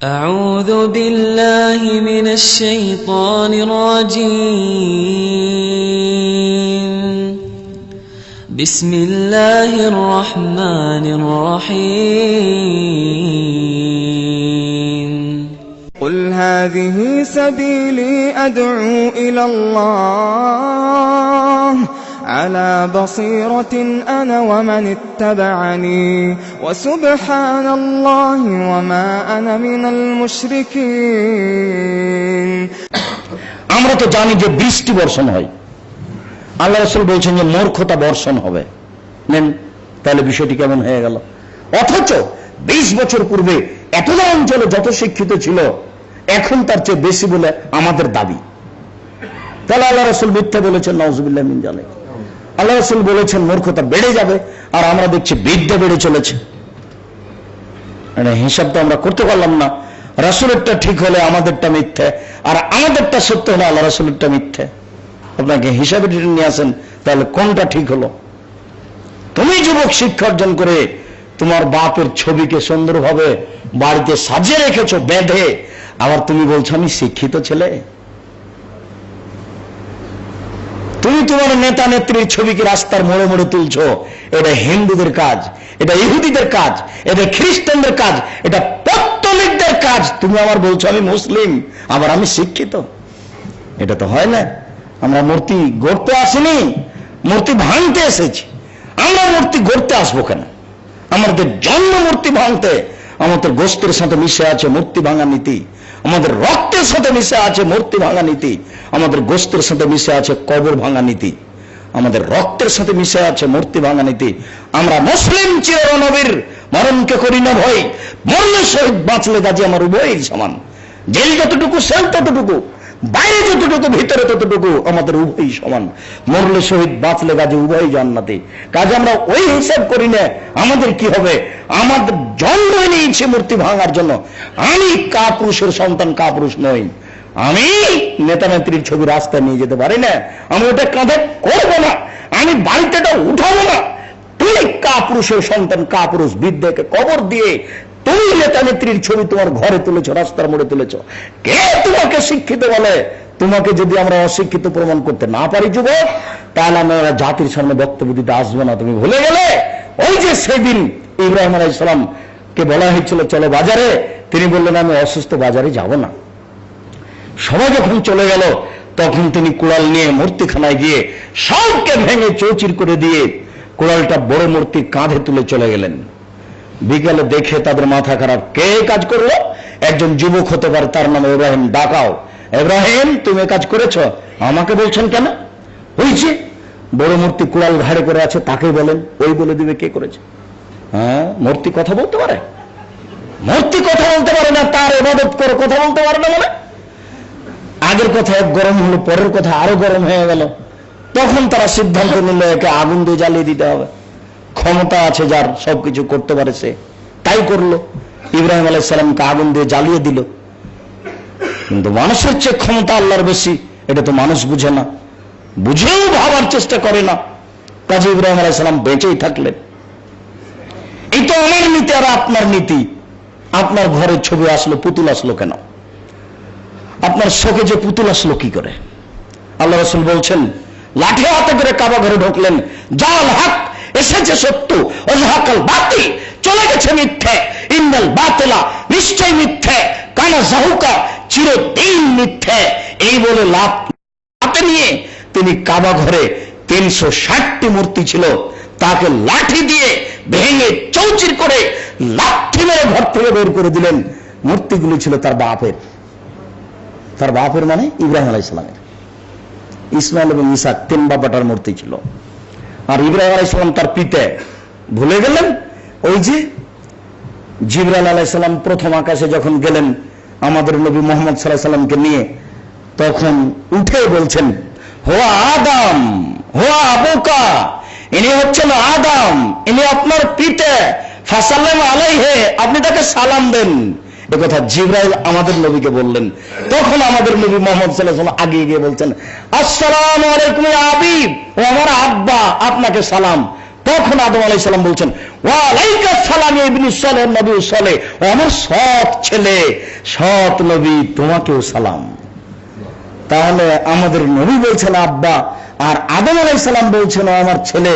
أعوذ بالله من الشيطان الرجيم بسم الله الرحمن الرحيم قل هذه سبيلي أدعو إلى الله على بصيرة أنا ومن اتبعني وسبحان الله وما أنا من المشركين আমরা তো জানি যে বৃষ্টি বর্ষণ হয়, আল্লাহ রাসূল বলেছেন যে মূর্খতা বর্ষণ হবে। নেন তাহলে বিষয়টি কেমন হয়ে গেল? অথচ 20 বছর পূর্বে এতটা অঞ্চলে যত শিক্ষিত ছিল এখন তার চেয়ে বেশি বলে আমাদের দাবি। তাহলে আল্লাহ রাসূল মিথ্যা বলেছেন, নাউযুবিল্লাহ মিন যালিক। আল্লাহ রাসূল বলেছেন মূর্খতা বেড়ে যাবে, আর আমরা দেখছি বিদ্যা বেড়ে চলেছে। হিসাব তো আমরা করতে পারলাম না। রাসূলেরটা ঠিক হলে আমাদেরটা মিথ্যে, আর আমাদেরটা সত্য হলে আল্লাহ রাসূলেরটা মিথ্যে। আপনাকে হিসাবে নিয়ে আসেন, তাহলে কোনটা ঠিক হলো? তুমি যুবক শিক্ষা অর্জন করে তোমার বাপের ছবিকে সুন্দরভাবে বাড়িতে সাজিয়ে রেখেছো বেঁধে, আবার তুমি বলছো আমি শিক্ষিত ছেলে। তুমি তোমার নেতা নেত্রীর ছবিকে রাস্তার মোড়ে মোড়ে তুলছো। এটা হিন্দুদের কাজ, এটা ইহুদিদের কাজ, এটা খ্রিস্টানদের কাজ, এটা পত্তলিকদের কাজ। তুমি আমার বলছো আমি মুসলিম, আবার আমি শিক্ষিত। এটা তো হয় না। আমরা মূর্তি গড়তে আসিনি, মূর্তি ভাঙতে এসেছি। আমরা মূর্তি গড়তে আসবো কেন? আমাদের জন্ম মূর্তি ভাঙতে। আমাদের গোষ্ঠের সাথে মিশে আছে মূর্তি ভাঙা নীতি, আমাদের রক্তের সাথে মিশে আছে মূর্তি ভাঙা নীতি, আমাদের গোষ্ঠের সাথে মিশে আছে কবর ভাঙা নীতি, আমাদের রক্তের সাথে মিশে আছে মূর্তি ভাঙা নীতি। আমরা মুসলিম চিরনবীর মরণকে করি না ভয়, মরলে শহীদ বাঁচলে গাজী আমার উভয়ই সমান। জেল যতটুকু সেল ততটুকু, বাইরে যতটুকু ভিতরে ততটুকু, আমাদের উভয়ই সমান। মরলে শহীদ বাঁচলে গাজী উভয়ই জান্নাতি। কাজে আমরা ওই হিসাব করি না আমাদের কি হবে। আমাদের জন্ম নিয়েছে মূর্তি ভাঙার জন্য। আমি কাপুরুষের সন্তান, কাপুরুষ নই। আমি নেতা নেত্রীর ছবি রাস্তায় নিয়ে যেতে পারি না, আমি ওটা কাঁধে করবো না, আমি বাড়িতে এটা উঠাবো না। তুমি কাপুরুষের সন্তান, কাপুরুষ বিদ্যাকে কবর দিয়ে তুমি নেতা নেত্রীর ছবি তোমার ঘরে তুলেছো, রাস্তার মোড়ে তুলেছো। কে তোমাকে শিক্ষিত বলে? তোমাকে যদি আমরা অশিক্ষিত প্রমাণ করতে না পারি যুবক, তাহলে আমরা জাতির সামনে বক্তব্য দিতে আসবো না। তুমি ভুলে গেলে ওই যে সেদিন ইব্রাহিম আলাইহিস সালাম কে বলা হয়েছিল চলো বাজারে, তিনি বললেন আমি অসুস্থ, বাজারে যাব না। সবাই যখন চলে গেল তখন তিনি কুড়াল নিয়ে মূর্তিখানায় গিয়ে সবকে ভেঙে চৌচির করে দিয়ে কুড়ালটা বড় মূর্তির কাঁধে তুলে চলে গেলেন। বিকেলে দেখে তাদের মাথা খারাপ। কে কাজ করলো? একজন যুবক হতে পারে, তার নাম ইব্রাহিম। ডাকাও, ইব্রাহিম তুমি কাজ করেছো, আমাকে বলছেন কেন? হয়েছে বড় মূর্তি কুড়াল ঘাড়ে করে আছে, তাকে বলেন, ওই বলে দিবে কে করেছে। হ্যাঁ, মূর্তি কথা বলতে পারে? মূর্তি কথা বলতে পারে না, তার ইবাদত করে কথা বলতে পারে না। মানে আগের কথা এক গরম হলো, পরের কথা আরো গরম হয়ে গেল। তখন তারা সিদ্ধান্ত নিল একে আগুন দিয়ে জ্বালিয়ে দিতে হবে। ক্ষমতা আছে যার, সবকিছু করতে পারে সে, তাই করলো। ইব্রাহিম আলাইহিস সালামকে আগুন দিয়ে জ্বালিয়ে দিল। কিন্তু মানুষের চেয়ে ক্ষমতা আল্লাহর বেশি, এটা তো মানুষ বুঝে না, বুঝেও ভাবার চেষ্টা করে না। কাজে ইব্রাহিম আলাইহিস সালাম বেঁচেই থাকলেন। এই তো আমার নীতি আর আপনার নীতি। আপনার ঘরের ছবি আসলো, পুতুল আসলো কেন? আপনার শোকে যে পুতুল আসলো কি করে? আল্লাহ রাসূল বলছেন, লাঠি হাতে করে কাবা ঘরে ঢুকলেন, জাল হক এসেছে সত্য, ওয়াজাহাকাল বাতিল চলে গেছে মিথ্যে, ইন্নাল বাতিলা নিশ্চয় মিথ্যে, কানা যাহুকা চিরদিন মিথ্যে। এই বলে লাভ হাতে নিয়ে তিনি কাবা ঘরে 360টি মূর্তি ছিল, তাকে লাঠি দিয়ে ভেঙে চৌচির করে লাঠি মেরে ঘর থেকে বের করে দিলেন। মূর্তিগুলি ছিল তার বাপের। তার বাপের মানে ইব্রাহিম আলাইহিস সালামের। ইসমাইল এবং ইসাক 3 বাবাটার মূর্তি ছিল। আর ইব্রাহিম আলাইহিস সালাম তার পিতা। ভুলে গেলেন? ওই যে জিবরাইল আলাইহিস সালাম প্রথম আকাশে যখন গেলেন আমাদের নবী মুহাম্মদ সাল্লাল্লাহু আলাইহি সাল্লামকে নিয়ে, তখন উঠে বলছেন, হোয়া আদম হোয়া আবুকা, ইনি হচ্ছেন আদম, ইনি আপনার পিতা, ফাসাল্লাম আলাইহি, আপনি তাকে সালাম দেন। একথা জিবরাইল আমাদের নবীকে বললেন। তখন আমাদের নবী মুহাম্মদ সাল্লাল্লাহু আলাইহি ওয়াসাল্লাম আগে গিয়ে বলছেন, আসসালামু আলাইকুম ইয়া আবি, ও আমার আব্বা, আপনাকে সালাম। তখন আদম আলাইহিস সালাম বলছেন, ওয়ালাইকা সালাম ইবনে সালেহ নবী সালেহ, আমার সৎ ছেলে সৎ নবী, তোমাকেও সালাম। তাহলে আমাদের নবী বলছেন আব্বা, আর আদম আলাইহিস সালাম বলছেন আমার ছেলে।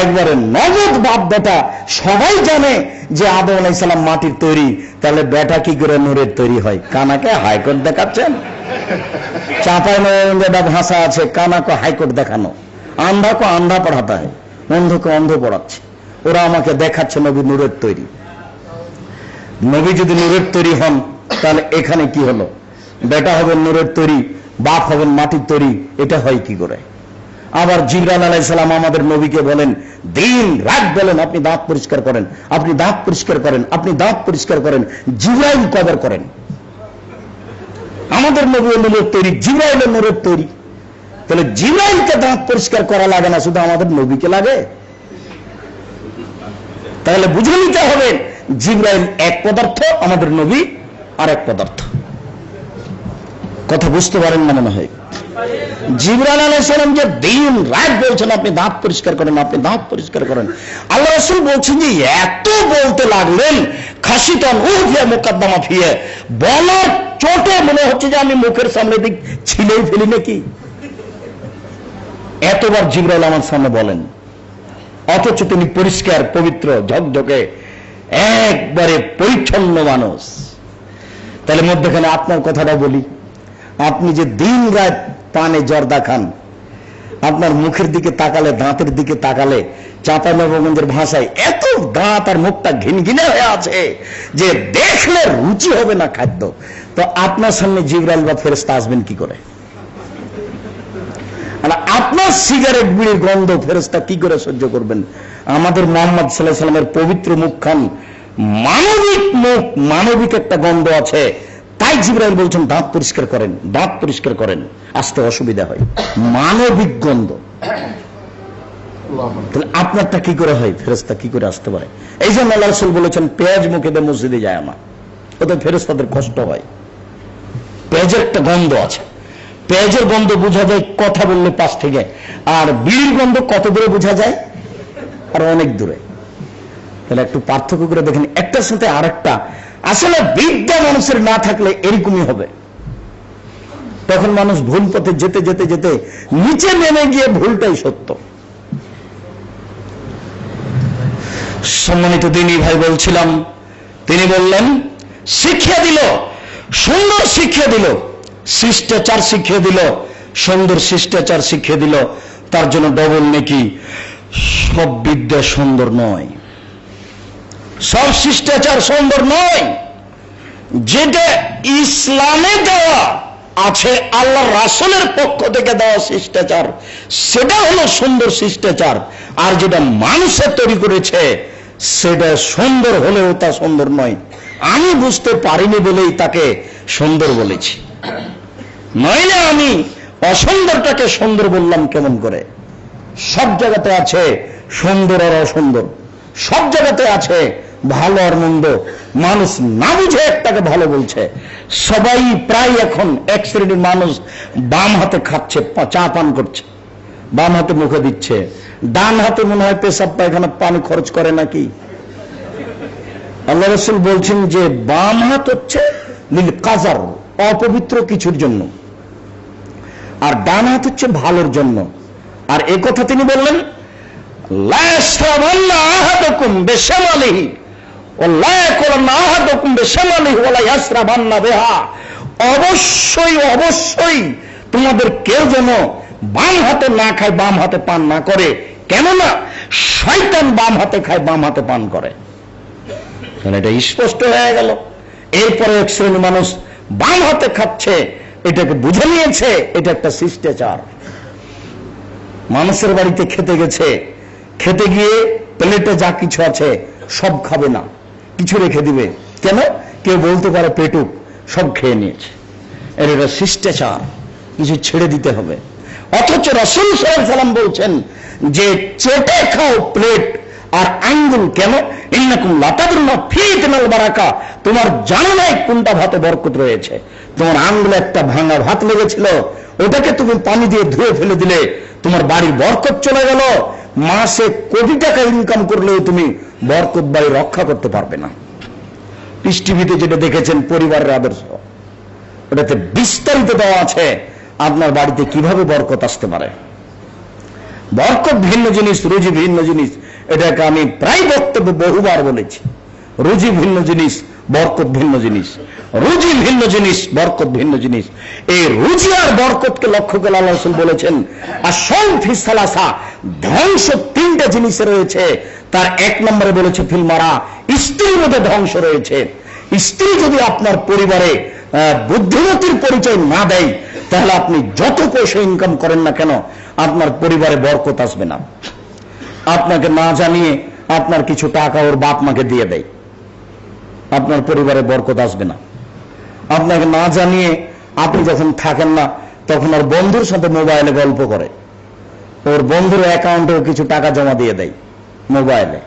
একবারে নগদ বাপ বেটা সবাই জানে যে আদম আলাইহিস সালাম মাটির তৈরি, তাহলে বেটা কি করে নূরের তৈরি হয়? কানাকে হাইকোর্ট দেখাচ্ছেন? চাপাই নবাবগঞ্জে ভাষা আছে, কানাকে হাইকোর্ট দেখানো, আন্ধাকে আন্ধা পড়াতে হয়, অন্ধকে অন্ধ পড়াচ্ছে। ওরা আমাকে দেখাচ্ছে নবী নূরের তৈরি। নবী যদি নূরের তৈরি হন তাহলে এখানে কি হলো? বেটা হবেন নূরের তৈরি, বাপ হবেন মাটির তৈরি, এটা হয় কি করে? আবার জিবরাইল আলাইহিস সালাম আমাদের নবীকে বলেন, দিন রাত বলেন আপনি দাঁত পরিষ্কার করেন, আপনি দাঁত পরিষ্কার করেন, আপনি দাঁত পরিষ্কার করেন। জিবরাইল কবর করেন। আমাদের নবী নূরের তৈরি, জিবরাইল নূরের তৈরি। তাহলে জিবরাইলকে দাঁত পরিষ্কার করা লাগে না, শুধু আমাদের নবীকে লাগে? তাহলে বুঝে নিতে হবে জিবরাইল এক পদার্থ, আমাদের নবী আর এক পদার্থ। কথা বুঝতে পারেন না মনে হয়? জিবরাইল আলাইহিস সালাম যে দিন রাত বলছেন আপনি দাঁত পরিষ্কার করেন, আপনি দাঁত পরিষ্কার করেন, আল্লাহ রাসূল বলছেন যে এত বলতে লাগলেন, খাসিতান উফিয়া মুকদ্দমা ফিয়ে, বলার চোটে মনে হচ্ছে যে আমি মুখের সামনে দিক ছিলেই ফেলি নাকি। এতবার জিবরাইল আমার সামনে বলেন, অথচ তিনি পরিষ্কার পবিত্র ঝকঝকে একবারে পরিচ্ছন্ন মানুষ। তাহলে মধ্যখানে আপনার কথাটা বলি, আপনি যে দিন রাত পানে জর্দা খান, আপনার মুখের দিকে তাকালে, দাঁতের দিকে তাকালে, চাঁপাইনবাবগঞ্জের ভাষায় এত দাঁত আর মুখটা ঘিনঘিনে হয়ে আছে যে দেখলে রুচি হবে না খাদ্য। তো আপনার সামনে জিবরাইল বা ফেরেশতা আসবেন কি করে? আপনার সিগারেট বিড়ির গন্ধ ফেরেশতা কি করে সহ্য করবেন? আমাদের মুহাম্মদ সাল্লাল্লাহু আলাইহি ওয়াসাল্লামের পবিত্র মুখখান মানবিক মুখ, মানবিক একটা গন্ধ আছে। তাই জিবরাইল বলছেন দাঁত পরিষ্কার করেন, দাঁত পরিষ্কার করেন, আসতে অসুবিধা হয়, মানবিক গন্ধ। তাহলে আপনারটা কি করে হয়? ফেরেশতা কি করে আসতে পারে? এই জন্য আল্লাহ রাসূল বলেছেন পেঁয়াজ মুখে দিয়ে মসজিদে যায় না, ওতে ফেরেশতাদের কষ্ট হয়। পেঁয়াজের একটা গন্ধ আছে, পেঁয়াজের গন্ধ বোঝা যায় কথা বললে পাশ থেকে, আর বিড়ির গন্ধ কত দূরে বোঝা যায়? আর অনেক দূরে। তাহলে একটু পার্থক্য করে দেখেন একটার সাথে আরেকটা। আসলে বিদ্যা মানুষের না থাকলে এরকমই হবে। তখন মানুষ ভুল পথে যেতে যেতে যেতে নিচে নেমে গিয়ে ভুলটাই সত্য। সম্মানিত দিনী ভাই বলছিলাম, তিনি বললেন শিক্ষা দিল, সুন্দর শিক্ষা দিল, শিষ্টাচার শিখিয়ে দিল, সুন্দর শিষ্টাচার শিখিয়ে দিল, তার জন্য ডবল নেকি। সব বিদ্যা সুন্দর নয়, সব শিষ্টাচার সুন্দর নয়। যেটা ইসলামে দেওয়া আছে, আল্লাহ রাসূলের পক্ষ থেকে দেওয়া শিষ্টাচার, সেটা হলো সুন্দর শিষ্টাচার। আর যেটা মানুষের তৈরি করেছে সেটা সুন্দর হলেও তা সুন্দর নয়। আমি বুঝতে পারিনি বলেই তাকে সুন্দর বলেছি, নইলে আমি অসুন্দরটাকে সুন্দর বললাম কেমন করে? সব জায়গাতে আছে সুন্দর আর অসুন্দর, সব জায়গাতে আছে ভালো আর মন্দ। মানুষ না বুঝে একটাকে ভালো বলছে। সবাই প্রায় এখন এক শ্রেণীর মানুষ বাম হাতে খাচ্ছে, চা পান করছে, বাম হাতে মুখে দিচ্ছে, ডান হাতে মনে হয় পেশাব পায়খানা পানি খরচ করে নাকি। আল্লাহ রাসূল বলছেন যে বাম হাত হচ্ছে লিল কাজার, অপবিত্র কিছুর জন্য, আর ডান হাত হচ্ছে ভালোর জন্য। আর এই কথা তিনি বললেন লা ইয়াশরাবান্না আহাদুকুম বিশামালিহি ওয়া লা ইয়াকুলান্না আহাদুকুম বিশামালিহি ওয়া লা ইয়াশরাবান্না বিহা। অবশ্যই অবশ্যই তোমাদের কেউ যেন বাম হাতে না খায়, বাম হাতে পান না করে। কেননা শয়তান বাম হাতে খায়, বাম হাতে পান করে। এটা স্পষ্ট হয়ে গেল। এরপরে এক শ্রেণীর মানুষ বাম হাতে খাচ্ছে, এটাকে বুঝে নিয়েছে এটা একটা শিষ্টাচার। মানুষের বাড়িতে খেতে গেছে, খেতে গিয়ে প্লেটে যা কিছু আছে সব খাবে না, কিছু রেখে দিবে। কেন? কেউ বলতে পারে পেটুক, সব খেয়ে নিয়েছে। এর এটা শিষ্টাচার, কিছু ছেড়ে দিতে হবে। অথচ রাসূল সাল্লাল্লাহু আলাইহি ওয়াসাল্লাম বলছেন যে চেটে খাও প্লেট আর আঙ্গুল। কেন? ইন্নাকুম লা তাদরুনা ফিহিল বারাকা, তোমার জানা নাই কোনটা ভাতে বরকত রয়েছে। তোমার আঙ্গুলে একটা ভাঙা ভাত লেগেছিল, ওটাকে তুমি পানি দিয়ে ধুয়ে ফেলে দিলে, তোমার বাড়ির বরকত চলে গেল। মাসে কোটি টাকা ইনকাম করলেও তুমি বরকত বাড়ি রক্ষা করতে পারবে না। পিস টিভিতে যেটা দেখেছেন পরিবারের আদর্শ, ওটাতে বিস্তারিত দেওয়া আছে আপনার বাড়িতে কিভাবে বরকত আসতে পারে। বরকত ভিন্ন জিনিস, রুজি ভিন্ন জিনিস। এটাকে আমি প্রায় বক্তব্যে বহুবার বলেছি। রুজি ভিন্ন জিনিস, বরকত ভিন্ন জিনিস। রুজি ভিন্ন জিনিস, বরকত ভিন্ন জিনিস। এই রুজি আর বরকতকে লক্ষ্য করে আল্লাহ রাসূল বলেছেন আসল ফিসালাসা, ধ্বংস তিনটা জিনিসে রয়েছে। তার এক নম্বরে বলেছে ফিল মারা, স্ত্রীর মধ্যে ধ্বংস রয়েছে। স্ত্রী যদি আপনার পরিবারে বুদ্ধিমতির পরিচয় না দেয়, তাহলে আপনি যত পয়সা ইনকাম করেন না কেন, আপনার পরিবারে বরকত আসবে না। আপনাকে না জানিয়ে আপনার কিছু টাকা ওর বাপ মাকে দিয়ে দেয়, আপনার পরিবারে বরকত আসবে না। আপনাকে না জানিয়ে আপনি যখন থাকেন না, তখন ওর বন্ধুর সাথে মোবাইলে গল্প করে, ওর বন্ধুর অ্যাকাউন্টেও কিছু টাকা জমা দিয়ে দেয় মোবাইলে।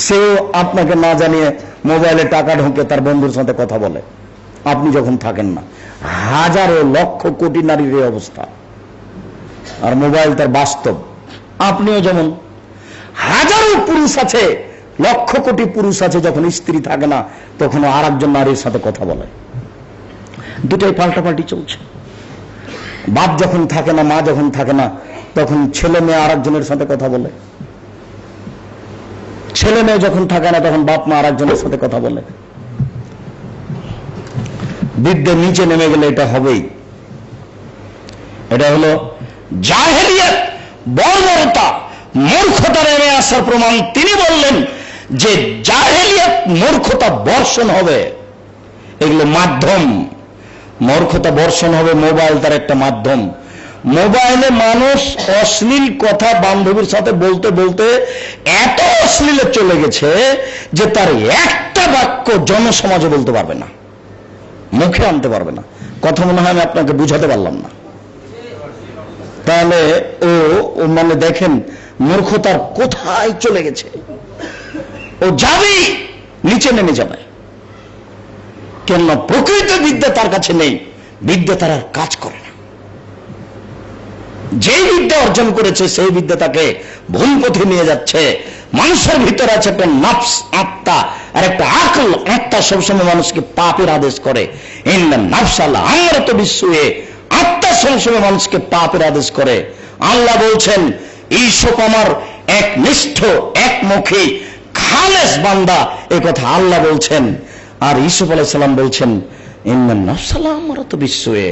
সেও আপনাকে না জানিয়ে মোবাইলে টাকা ঢুকে তার বন্ধুর সাথে কথা বলে, আপনি যখন থাকেন না। হাজারো লক্ষ কোটি নারীর এই অবস্থা। আর মোবাইল তার বাস্তব। আপনিও যেমন, হাজারো পুরুষ আছে, লক্ষ কোটি পুরুষ আছে, যখন স্ত্রী থাকে না তখন আর একজন নারীর সাথে কথা বলে। দুটাই পাল্টাপাল্টি চলছে। বাপ যখন থাকে না, মা যখন থাকে না, তখন ছেলে মেয়ে আর একজনের সাথে কথা বলে। ছেলে মেয়ে যখন থাকে না, তখন বাপ মা আর একজনের সাথে কথা বলে। বিদ্যে নিচে নেমে গেলে এটা হবেই। এটা হলো জাহেলিয়াত, বর্বরতা, মূর্খতা নেমে আসার প্রমাণ। তিনি বললেন যে জাহেলিয়াত, মূর্খতা বর্ষণ হবে। এগুলো মাধ্যম, মূর্খতা বর্ষণ হবে। মোবাইল তার একটা মাধ্যম। মোবাইলে মানুষ অশ্লীল কথা বান্ধবীর সাথে বলতে বলতে এত অশ্লীলে চলে গেছে যে তার একটা বাক্য জনসমাজে বলতে পারবে না, মুখে আনতে পারবে না। কথা মনে হয় আমি আপনাকে বুঝাতে পারলাম না। তাহলে ও মানে দেখেন মূর্খতার কোথায় চলে গেছে। ও যাবেই, নিচে নেমে যাবে। কেন? প্রকৃত বিদ্যা তার কাছে নেই, বিদ্যা তার আর কাজ করে না। যেই বিদ্যা অর্জন করেছে সেই বিদ্যা তাকে ভুল পথে নিয়ে যাচ্ছে। মানুষের ভিতরে আছে একটা নফস, আত্মা, আর একটা আকল। আত্মা সবসময় মানুষকে পাপের আদেশ করে। আমরা তো বিশ্বয়ে, আত্মা সবসময় মানুষকে পাপের আদেশ করে। আল্লাহ বলছেন ঈসুফ আমার একনিষ্ঠ, একমুখী, খালেস বান্দা, এই কথা আল্লাহ বলছেন। আর ঈসুফ আলাইহিস সালাম বলছেন আমরা তো বিশ্বয়ে,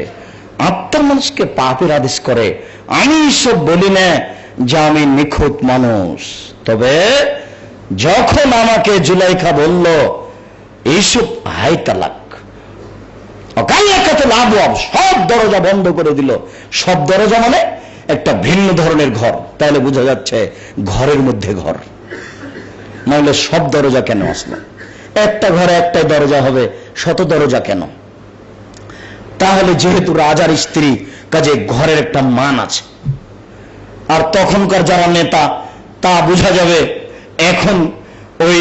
আত্মার মানুষকে পাপের আদেশ করে। আমি ঈসুফ বলি না যে আমি নিখুঁত মানুষ। তবে যখন আমাকে জুলাইখা বলল ঈসুফ হাই তালাক, সব দরজা বন্ধ করে দিল। সব দরজা মানে একটা ভিন্ন ধরনের ঘর। তাহলে বোঝা যাচ্ছে ঘরের মধ্যে ঘর, নাহলে সব দরজা কেন আসলো? একটা ঘরে একটাই দরজা হবে, শত দরজা কেন? তাহলে যেহেতু রাজার স্ত্রী, কাজে ঘরের একটা মান আছে। আর তখনকার যারা নেতা, তা বোঝা যাবে। এখন ওই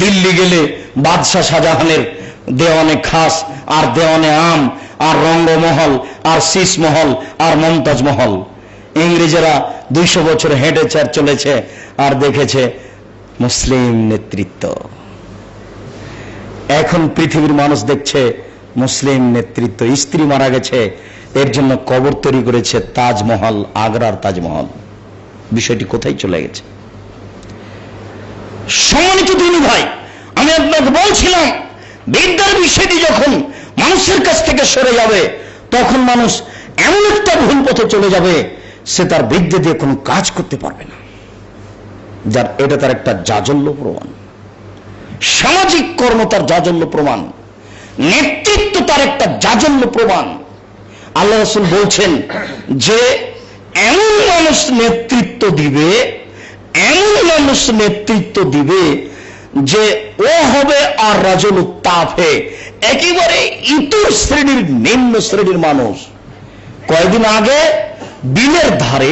দিল্লি গেলে বাদশাহ শাহজাহানের দেওয়ানে খাস, আর দেওয়ানে আম, আর রঙ্গমহল, আর শীষমহল, আর মমতাজ মহল। ইংরেজেরা 200 বছর হেঁটেছে আর চলেছে, আর দেখেছে মুসলিম নেতৃত্ব। এখন পৃথিবীর মানুষ দেখছে মুসলিম নেতৃত্ব। স্ত্রী মারা গেছে, এর জন্য কবর তৈরি করেছে তাজমহল, আগ্রার তাজমহল। বিষয়টি কোথায় চলে গেছে? সম্মানিত দিনী ভাই, আমি আপনাকে বলছিলাম বিদ্যার বিষয়টি যখন মানুষের কাছ থেকে সরে যাবে, তখন মানুষ এমন একটা ভুল পথে চলে যাবে, সে তার বিদ্যা দিয়ে কোনো কাজ করতে পারবে না। যার এটা তার একটা জাজল্য প্রমাণ। সামাজিক কর্ম তার জাজল্য প্রমাণ, নেতৃত্ব তার একটা জাজল্য প্রমাণ। আল্লাহ রাসূল বলছেন যে এমন মানুষ নেতৃত্ব দিবে, এমন মানুষ নেতৃত্ব দিবে যে ও হবে আর রাজুল তাফে, একেবারে ইতর শ্রেণীর, নিম্ন শ্রেণীর মানুষ। কয়েকদিন আগে বিলের ধারে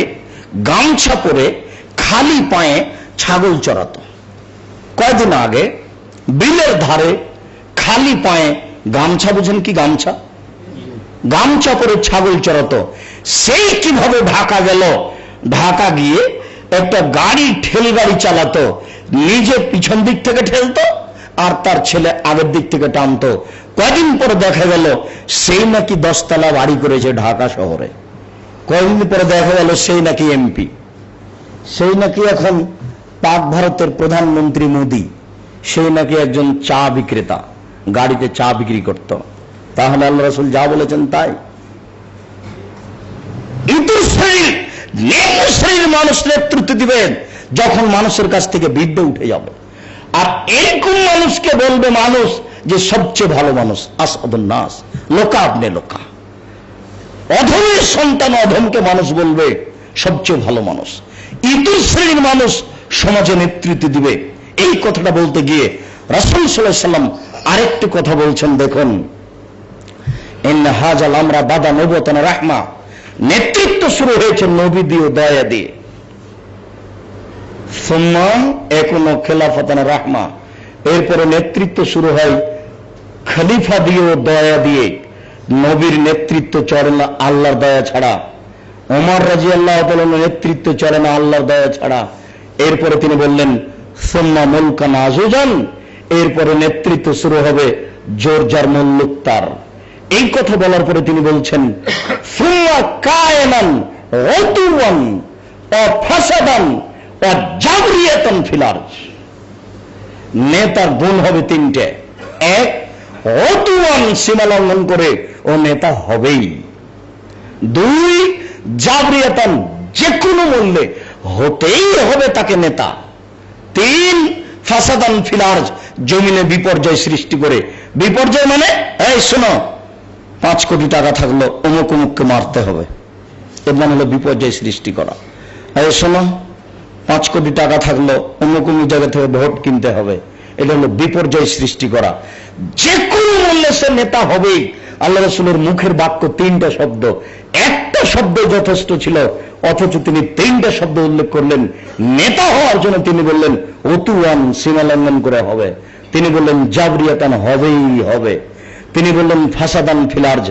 গামছা পরে খালি পায়ে ছাগল চড়াতো। কয়েকদিন আগে বিলের ধারে খালি পায়ে, গামছা বুঝেন কি? গামছা, গামছা পরে ছাগল চড়াতো। সেই কিভাবে ঢাকা গেল, ঢাকা গিয়ে একটা গাড়ি, ঠেল গাড়ি চালাতো। নিজে পিছন দিক থেকে ঠেলতো আর তার ছেলে আগের দিক থেকে টানতো। কয়দিন পরে দেখা গেল সেই নাকি 10 তলা বাড়ি করেছে ঢাকা শহরে। কয়দিন পরে দেখা গেল সেই নাকি এমপি, সেই নাকি এখন পাক ভারতের প্রধানমন্ত্রী মোদী, সেই নাকি একজন চা বিক্রেতা, গাড়িতে চা বিক্রি করত। তাহলে আল্লাহ রাসূল যা বলেছেন তাই। ইতর শ্রেণীর নিম্ন শ্রেণীর মানুষ নেতৃত্ব দিবেন যখন মানুষের কাছ থেকে বিদ্যে উঠে যাবে। আর এরকম মানুষকে বলবে মানুষ যে সবচেয়ে ভালো মানুষ, আসাদুন নাস, লোকা আপনি লোকা। অধমের সন্তান অধমকে মানুষ বলবে সবচেয়ে ভালো মানুষ। ইতর শ্রেণীর মানুষ সমাজে নেতৃত্ব দিবে। এই কথাটা বলতে গিয়ে রাসূল সাল্লাল্লাহু আলাইহি ওয়াসাল্লাম আরেকটি কথা বলছেন, দেখুন, ইন্না হাযাল আমরা বাদা নবুওয়াতান রাহমা, নেতৃত্ব শুরু হয়েছে নবী দিয়ে, দয়া দিয়ে। সুম্মা একুনু খিলাফাতান রাহমা, এরপরে নেতৃত্ব শুরু হয় খলিফা দিয়ে, দয়া দিয়ে। নবীর নেতৃত্ব চলে না আল্লাহর দয়া ছাড়া। ওমর রাদিয়াল্লাহু তাআলার নেতৃত্ব চলে না আল্লাহর দয়া ছাড়া। এরপরে তিনি বললেন সুম্মা মুলকান আযুজান, এরপরে নেতৃত্ব শুরু হবে জোর যার মুল্ক তার। এই কথা বলার পরে তিনি বলছেন সুম্মা কায়নান উতুওয়ান ওয়া ফাসাদান ওয়া জাবরিয়াতান ফিল আরজ। নেতার গুণ হবে তিনটে। এক, উতুওয়ান, সীমা লঙ্ঘন করে ও নেতা হবেই। দুই, জাবরিয়াতান, যে কোনো মূল্যে হতেই হবে তাকে নেতা। তিন, ফাসাদান ফিল আরজ, জমিনে বিপর্যয় সৃষ্টি করে। বিপর্যয় মানে, এই শোনো, 5 কোটি টাকা থাকলো অমুক অমুককে মারতে হবে, এর মানে হলো বিপর্যয় সৃষ্টি করা। এই শোনো, 5 কোটি টাকা থাকলো অমুক অমুক জায়গা থেকে ভোট কিনতে হবে, এটা হলো বিপর্যয় সৃষ্টি করা। যে কোনো মূল্যে সে নেতা হবেই। আল্লাহ রাসূলের মুখের বাক্য 3টা শব্দ, একটা শব্দ যথেষ্ট ছিল, অথচ তিনি 3টা শব্দ উল্লেখ করলেন। নেতা হওয়ার জন্য তিনি বললেন উতুওয়ান, সীমা লঙ্ঘন করে হবে। তিনি বললেন জাবরিয়াতান, হবেই হবে। তিনি বললেন ফাসাদান ফিল আরজ,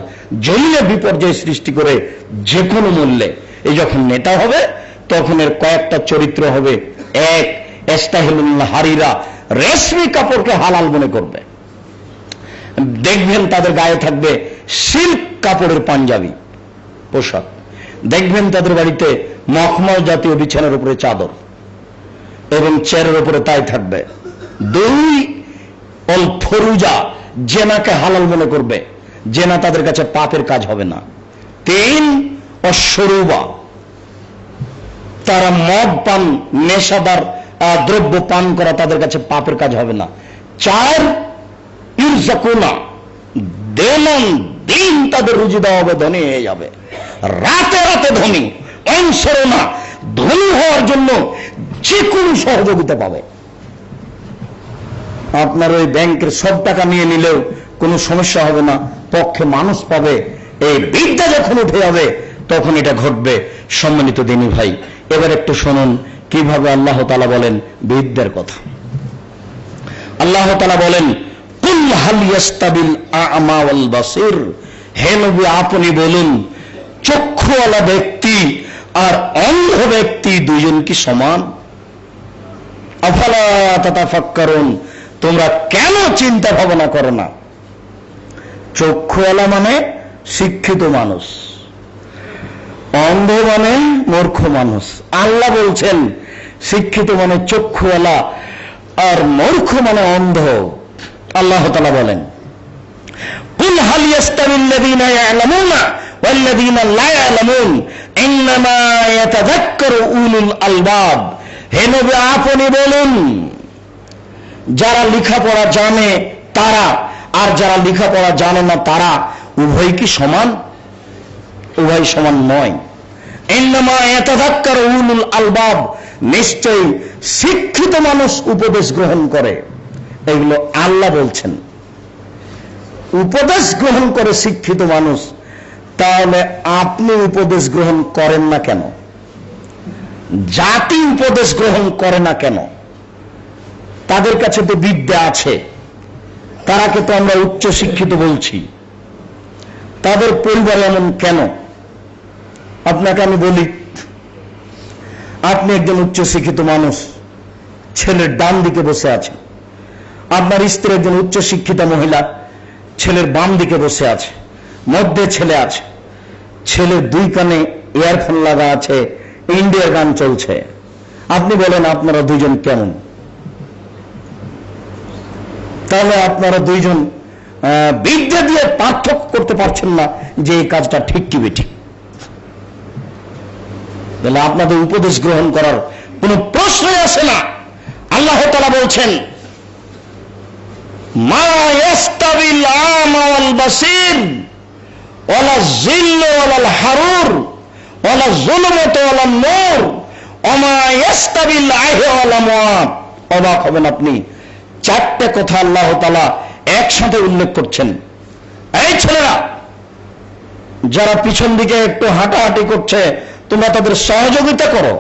জমিনে বিপর্যয় সৃষ্টি করে যে কোনো মূল্যে। এই যখন নেতা হবে তখন এর কয়েকটা চরিত্র হবে। এক, ইস্তাহিলুল হারিরা, রেশমি কাপড়কে হালাল মনে করবে। দেখবেন তাদের গায়ে থাকবে সিল্ক কাপড়ের পাঞ্জাবি পোশাক। দেখবেন তাদের বাড়িতে মখমল জাতীয় বিছানার উপরে চাদর এবং চেয়ারের উপরে তাই থাকবে। দুই, অল ফরুজা, জেনাকে হালাল মনে করবে, জেনা তাদের কাছে পাপের কাজ হবে না। তিন, অশ্বরুবা, তারা মদ পান, নেশাদার দ্রব্য পান করা তাদের কাছে পাপের কাজ হবে না। চার, ইরজাকুনা, দিনান দিন তাদের রুজি দেওয়া হবে, ধনী হয়ে যাবে, রাতে রাতে ধনী। অনসরনা, ধনী হওয়ার জন্য যে কোনো সহযোগিতা পাবে। আপনার ওই ব্যাংকের সব টাকা নিয়ে নিলেও কোনো সমস্যা হবে না, পক্ষে মানুষ পাবে। এই বিদ্যা যখন উঠে যাবে তখন এটা ঘটবে। সম্মানিত দিনী ভাই, এবার একটু শুনুন কিভাবে আল্লাহ তাআলা বলেন বিদ্যার কথা। আল্লাহ তাআলা বলেন কুল হাল ইয়াস্তাবিল আ'মা ওয়াল বাসির, হে নবী আপনি বলুন চক্ষুওয়ালা ব্যক্তি আর অন্ধ ব্যক্তি দুজন কি সমান? আফালা তাতাফাক্কারুন, তোমরা কেন চিন্তা ভাবনা করো না? চক্ষুওয়ালা মানে শিক্ষিত মানুষ, অন্ধ মানে মূর্খ মানুষ। আল্লাহ বলছেন শিক্ষিত মানে চক্ষুওয়ালা আর মূর্খ মানে অন্ধ। আল্লাহ তাআলা বলেন কুল হাল ইয়াস্তাবিল্লাযীনা ইয়া'লামুনা ওয়াল্লাযীনা লা ইয়া'লামুন ইন্নামা ইয়াতাযাক্কারু উলুল আলবাব। হে নবী আপনি বলুন যারা লেখাপড়া জানে তারা আর যারা লেখাপড়া জানে না তারা উভয় কি সমান? উভয় সমান নয়। ইন্নামা ইয়াতাযাক্কারু উলুল আলবাব, নিশ্চয়ই শিক্ষিত মানুষ উপদেশ গ্রহণ করে। এগুলো আল্লাহ বলছেন। উপদেশ গ্রহণ করে শিক্ষিত মানুষ, তাহলে আপনি উপদেশ গ্রহণ করেন না কেন? জাতি উপদেশ গ্রহণ করে না কেন? তাদের কাছে তো বিদ্যা আছে, তারাকে তো আমরা উচ্চ শিক্ষিত বলছি, তাদের পরিবার এমন কেন? আপনাকে আমি বলি, আপনি একজন উচ্চ শিক্ষিত মানুষ, ছেলের ডান দিকে বসে আছেন। আপনার স্ত্রী একজন উচ্চ শিক্ষিতা মহিলা, ছেলের বাম দিকে বসে আছে, মধ্যে ছেলে আছে, ছেলের দুই কানে ইয়ারফোন লাগা আছে, ইন্ডিয়ার গান চলছে। আপনি বলেন আপনারা দুইজন কেমন? তাহলে আপনারা দুইজন বিদ্যা দিয়ে পার্থক্য করতে পারছেন না যে এই কাজটা ঠিক কি বেঠিক। তাহলে আপনাদের উপদেশ গ্রহণ করার কোন প্রশ্নই আসে না। আল্লাহ তাআলা বলছেন, মা ইয়াস্তাবিল আমা ওয়াল বাসীর ওয়ালা যিল্লু ওয়ালাল হারুর ওয়ালা যুলমাতু ওয়ালান নূর ওমা ইয়াস্তাবিল আহয়া ওয়াল আমওয়াত। অবাক হবেন আপনি, চারটে কথা আল্লাহ তাআলা একসাথে উল্লেখ করছেন। এই ছেলেরা যারা পিছন দিকে একটু হাঁটাহাঁটি করছে, তোমরা তাদের সহযোগিতা করো।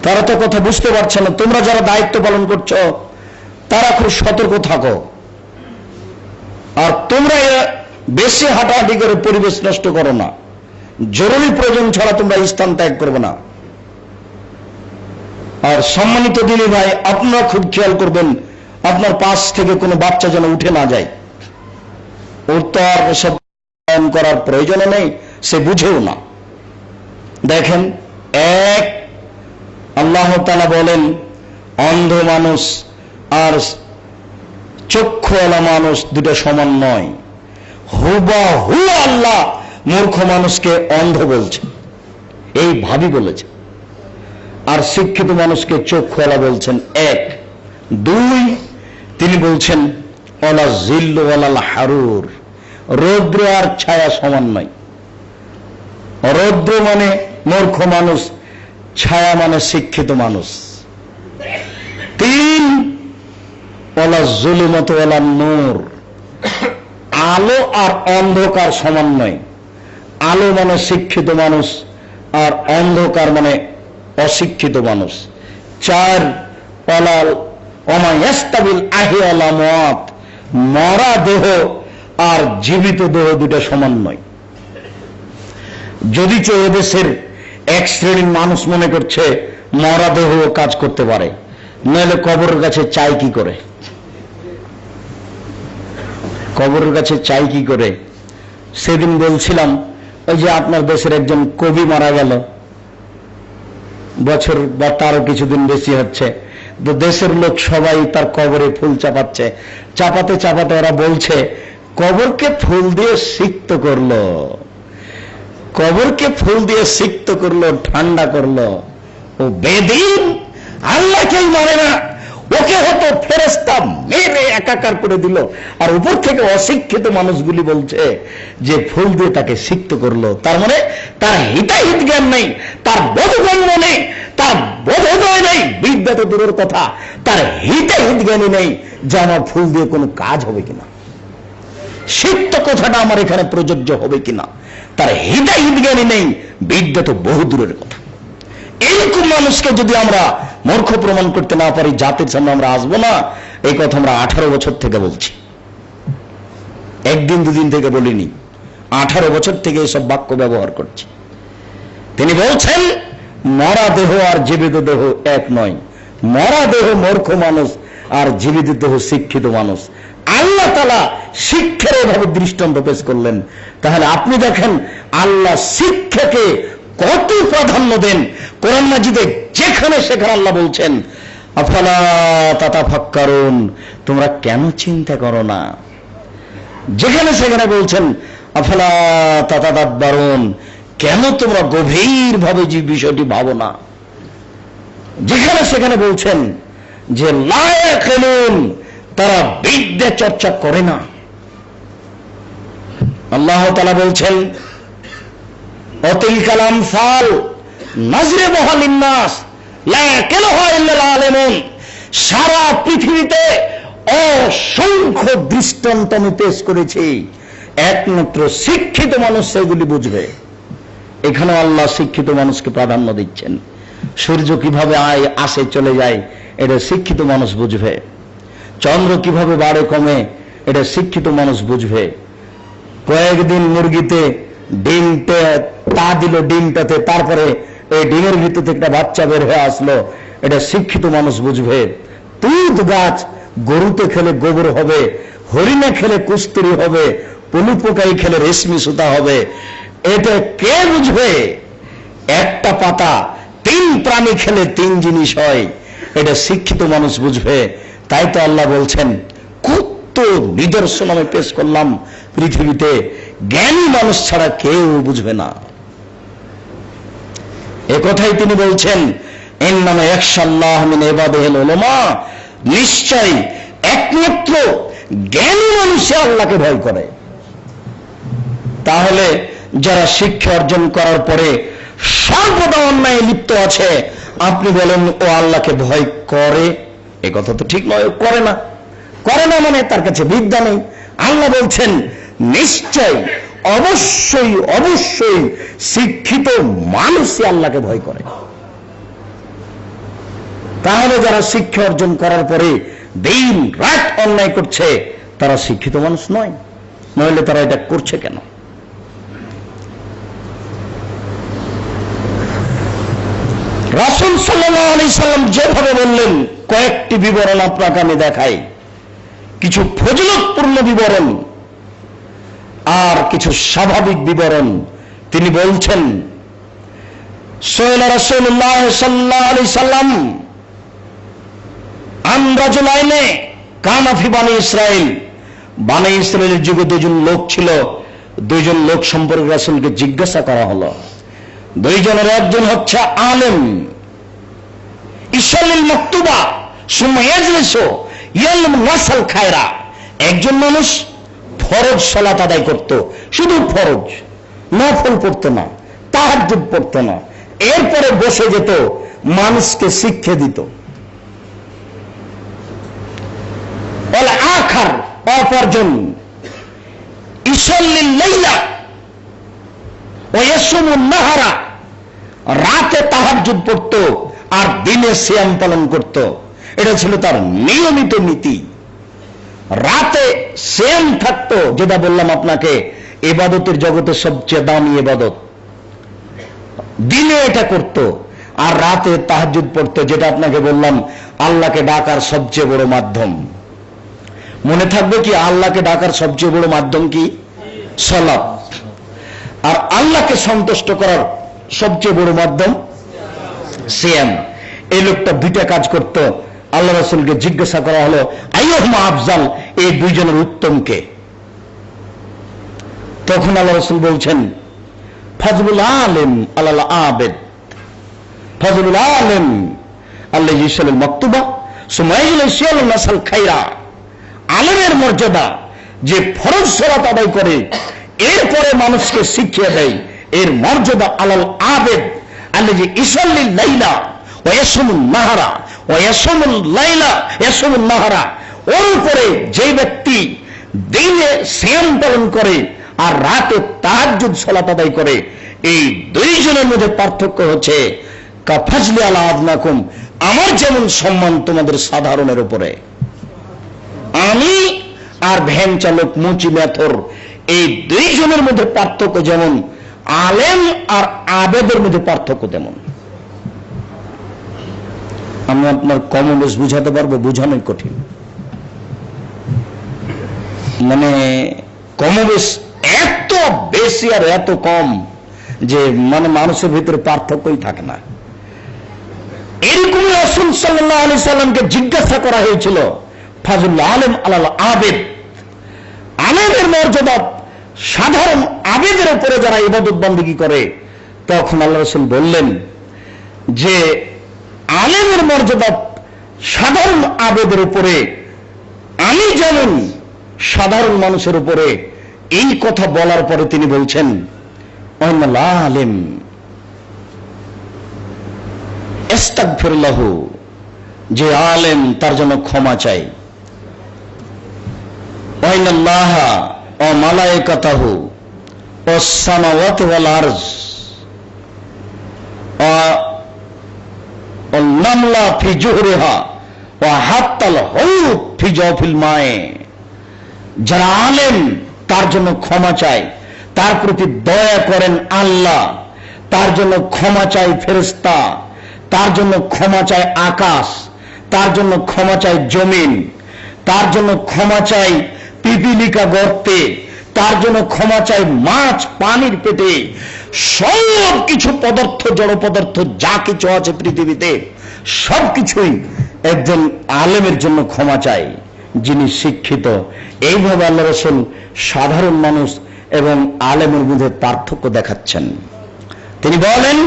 তারা তো কথা বুঝতে পারছে না। তোমরা যারা দায়িত্ব পালন করছো তারা খুব সতর্ক থাকো। আর তোমরা বেশি হাঁটাহাঁটি করে পরিবেশ নষ্ট করো না। জরুরি প্রয়োজন ছাড়া তোমরা স্থান ত্যাগ করবে না। আর সম্মানিত দিনী ভাই, আপনারা খুব খেয়াল করবেন আপনার পাশ থেকে কোনো বাচ্চা যেন উঠে না যায়। ওর তো আর এসব করার প্রয়োজন নেই, সে বুঝেও না। দেখেন, এক, আল্লাহ তাআলা বলেন অন্ধ মানুষ আর চক্ষুওয়ালা মানুষ দুটো সমান নয়। হুবাহু আল্লাহ মূর্খ মানুষকে অন্ধ বলছে, এই ভাবি বলেছে, আর শিক্ষিত মানুষকে চক্ষুওয়ালা বলছেন। এক। দুই, তিনি বলছেন ওয়ালা যিল্লু ওয়ালাল হারুর, রৌদ্র আর ছায়া সমান নয়। রৌদ্র মানে মূর্খ মানুষ, ছায়া মানে শিক্ষিত মানুষ। তিন, ওয়ালা যুলমাতু ওয়ালান নূর, আলো আর অন্ধকার সমান নয়। আলো মানে শিক্ষিত মানুষ আর অন্ধকার মানে অশিক্ষিত মানুষ। চার, ওমা ইয়াস্তাবিল আহয়া ওয়াল আমওয়াত, মরা দেহ আর জীবিত দেহ দুটো সমান নয়। যদি এদেশের এক শ্রেণীর মানুষ মনে করছে মরা দেহ কাজ করতে পারে, নইলে কবরের কাছে চাই কি করে? কবরের কাছে চাই কি করে? সেদিন বলছিলাম, ওই যে আপনার দেশের একজন কবি মারা গেল, বছর বা তারও কিছুদিন বেশি হচ্ছে, তো দেশের লোক সবাই তার কবরে ফুল চাপাচ্ছে। চাপাতে চাপাতে ওরা বলছে কবরকে ফুল দিয়ে সিক্ত করলো, কবরকে ফুল দিয়ে সিক্ত করলো, ঠান্ডা করলো। ও বেদিন, আল্লাহকেই মানে না, ওকে হয়তো ফেরেশতা মেরে একাকার করে দিল। আর উপর থেকে অশিক্ষিত মানুষগুলি বলছে যে ফুল দিয়ে তাকে সিক্ত করলো। তার মানে তার হিতাহিত জ্ঞান নেই, তার বোধগম্য নেই, তার বোধোদয় নেই। বিদ্যা তো দূরের কথা, তার হিতাহিত জ্ঞানী নেই যে আমার ফুল দিয়ে কোনো কাজ হবে কিনা, সিক্ত কথাটা আমার এখানে প্রযোজ্য হবে কিনা, তার হিতাহিত জ্ঞানী নেই। বিদ্যা তো বহু দূরের কথা। এইরকম মানুষকে যদি আমরা মূর্খ প্রমাণ করতে না পারি, জাতির সামনে আমরা আসবো না। এই কথা আমরা 18 বছর থেকে বলছি, একদিন দুদিন থেকে বলিনি, 18 বছর থেকে এসব বাক্য ব্যবহার করছি। তিনি বলছেন মরা দেহ আর জীবিত দেহ এক নয়। মরা দেহ মূর্খ মানুষ আর জীবিত দেহ শিক্ষিত মানুষ। আল্লাহ তাআলা শিক্ষার এভাবে দৃষ্টান্ত পেশ করলেন। তাহলে আপনি দেখেন আল্লাহ শিক্ষাকে কত প্রাধান্য দেন। কোরআন মাজিদে যেখানে সেখানে আল্লাহ বলছেন আফালা তাতাফাক্কারুন, তোমরা কেন চিন্তা করো না। যেখানে সেখানে বলছেন আফালা তাতাদাব্বারুন, কেন তোমরা গভীর ভাবে যে বিষয়টি ভাবো না। যেখানে সেখানে বলছেন যে লা ইয়াকিলুন, তারা বিদ্যা চর্চা করে না। আল্লাহ তাআলা বলছেন অতিলকাল আমসাল নাজরিবুহা লিন্নাস লা ইয়াকিলুহা ইল্লাল আলিমুন। সারা পৃথিবীতে অসংখ্য দৃষ্টান্ত আমি পেশ করেছি, একমাত্র শিক্ষিত মানুষ সেগুলি বুঝবে। এখানে আল্লাহ শিক্ষিত মানুষকে প্রাধান্য দিচ্ছেন। সূর্য কিভাবে আসে চলে যায় এটা শিক্ষিত মানুষ বুঝবে। চন্দ্র কিভাবে বাড়ে কমে এটা শিক্ষিত মানুষ বুঝবে। কয়েকদিন মুরগিতে ডিমটা তা দিল, ডিমটাতে তারপরে এই ডিমের ভিতর থেকে একটা বাচ্চা বের হয়ে আসলো, এটা শিক্ষিত মানুষ বুঝবে। তুত গাছ গরুতে খেলে গোবর হবে, হরিণে খেলে কুস্তুরি হবে, পলু পোকাই খেলে রেশমি সুতা হবে, এটা কে বুঝবে? একটা পাতা 3 প্রাণী খেলে 3 জিনিস হয়, এটা শিক্ষিত মানুষ বুঝবে। তাই তো আল্লাহ বলছেন, কত নিদর্শন আমি পেশ করলাম পৃথিবীতে, জ্ঞানী মানুষ ছাড়া কেউ বুঝবে না। একথাই তিনি বলছেন, ইন্নামা ইয়াখশাল্লাহ মিন ইবাদিহিল উলামা, নিশ্চয় একমাত্র জ্ঞানী মানুষই আল্লাহকে ভয় করে। তাহলে যারা শিক্ষা অর্জন করার পরে সর্বদা অন্যায় লিপ্ত আছে, আপনি বলেন ও আল্লাহকে ভয় করে? এ কথা তো ঠিক নয়। করে না, করে না মানে তার কাছে বিদ্যা নেই। আল্লাহ বলছেন নিশ্চয় অবশ্যই অবশ্যই শিক্ষিত মানুষই আল্লাহকে ভয় করে। তাহলে যারা শিক্ষা অর্জন করার পরে দিন রাত অন্যায় করছে, তারা শিক্ষিত মানুষ নয়। নইলে তারা এটা করছে কেন? রাসূল সাল্লাল্লাহু আলাইহি সাল্লাম যেভাবে বললেন, কয়েকটি বিবরণ আপনাকে আমি দেখাই। কিছু ফজিলতপূর্ণ বিবরণ আর কিছু স্বাভাবিক বিবরণ। তিনি বলছেন, সুয়লা রাসূলুল্লাহ সাল্লাল্লাহু আলাইহি সাল্লাম আন রাজুলাইনে কানা ফি বানি ইসরাইল, বানি ইসরাইলের যুগে 2 জন লোক ছিল। 2 জন লোক সম্পর্কে রাসূলকে জিজ্ঞাসা করা হলো। 2 জনের একজন হচ্ছে আলেম, ইসাল্লিল মাকতুবা সুম্মা ইয়াজলিসু ইয়ালমু নাসাল খায়রা। একজন মানুষ ফরজ সালাত আদায় করত, শুধু ফরজ, নফল পড়তো না, তাহাজ্জুদ পড়তো না, এরপরে বসে যেত মানুষকে শিক্ষা দিত। ওয়াল আখার, অপরজন ইসাল্লিল লাইলা ওয়া ইয়াসুমুন নাহারা, রাতে তাহাজ্জুদ পড়তো আর দিনে সিয়াম পালন করত। এটা ছিল তার নিয়মিত নীতি। রাতে সিয়াম থাকতো, যেটা বললাম আপনাকে ইবাদতের জগতে সবচেয়ে দামি ইবাদত। দিনে এটা করত আর রাতে তাহাজ্জুদ পড়তো, যেটা আপনাকে বললাম আল্লাহকে ডাকার সবচেয়ে বড় মাধ্যম। মনে থাকবে কি আল্লাহকে ডাকার সবচেয়ে বড় মাধ্যম কি? সালাত। আর আল্লাহকে সন্তুষ্ট করার সবচেয়ে বড় মাধ্যম সিয়াম। এই লোকটা 2টা কাজ করত। আল্লাহ রাসূলকে জিজ্ঞাসা করা হলো, আইয়ুহুমা আফজাল, এই 2 জনের উত্তম কে? তখন আল্লাহ রাসূল বলছেন, ফাজলুল আলিম আলাল আবিদ, ফাজলুল আলিম আল্লাযী ইয়াসালুল মাকতুবা সুম্মা ইয়াজলিসু ইয়ালমু নাসাল খায়রা। আলেমের মর্যাদা যে ফরজ সালাত আদায় করে এরপরে মানুষকে শিক্ষা দেয়, এর মর্যাদা আলাল আবিদ আল্লাযী ইয়াসাল্লিল লাইলা ওয়া ইয়াসুমুন নাহারা ওয়া ইয়াসুমুল লাইলা ইয়াসুমুন নাহারা। ওর উপরে যে ব্যক্তি দিনে সিয়াম পালন করে আর রাতে তাহাজ্জুদ সালাত আদায় করে, এই 2 জনের মধ্যে পার্থক্য হচ্ছে কাফাজলি আলা আদনাকুম, আমার যেমন সম্মান তোমাদের সাধারণের উপরে। আমি আর ভ্যান চালক মুচি মেথর, এই 2 জনের মধ্যে পার্থক্য যেমন, আলেম আর আবেদের মধ্যে পার্থক্য তেমন। আমি আপনার কমন বেশ বুঝাতে পারবো, বুঝানোই কঠিন। মানে কমবেশ এত বেশি আর এত কম যে মানে মানুষের ভিতরে পার্থক্যই থাকে না। এরকমই রাসূল সাল্লাল্লাহু আলাইহি সাল্লামকে জিজ্ঞাসা করা হয়েছিল, ফাজলুল আলিম আলাল আবিদ, আলেমের মর্যাদা সাধারণ আবেদের উপরে যারা ইবাদত বন্দেগী করে। তখন আল্লাহ রাসূল বললেন যে আলেমের মর্যাদা সাধারণ আবেদের উপরে আমি যেমন সাধারণ মানুষের উপরে। এই কথা বলার পরে তিনি বলছেন, ওয়াইনাল আলিম ইস্তাগফির লাহু, যে আলেম তার জন্য ক্ষমা চাই। ওয়াইনাল্লাহা ওয়া মালায়েকাতাহু ওয়াস সামাওয়াতি ওয়াল আরজ ওয়াল নামলা ফি জুহরিহা ওয়া হাত্তাল হুত ফি জাওফিল মায়ে। যারা আলেম তার জন্য ক্ষমা চায়, তার প্রতি দয়া করেন আল্লাহ, তার জন্য ক্ষমা চাই ফেরেশতা, তার জন্য ক্ষমা চায় আকাশ, তার জন্য ক্ষমা চায় জমিন, তার জন্য ক্ষমা চাই পিপিলিকা গর্তে, তার জন্য ক্ষমা চাই মাছ পানির পেটে। সব কিছু পদার্থ, জড় পদার্থ যা কিছু আছে পৃথিবীতে সবকিছুই একজন আলেমের জন্য ক্ষমা চাই, যিনি শিক্ষিত। এইভাবে আল্লাহ রাসূল সাধারণ মানুষ এবং আলেমের মধ্যে পার্থক্য দেখাচ্ছেন। তিনি বলেন,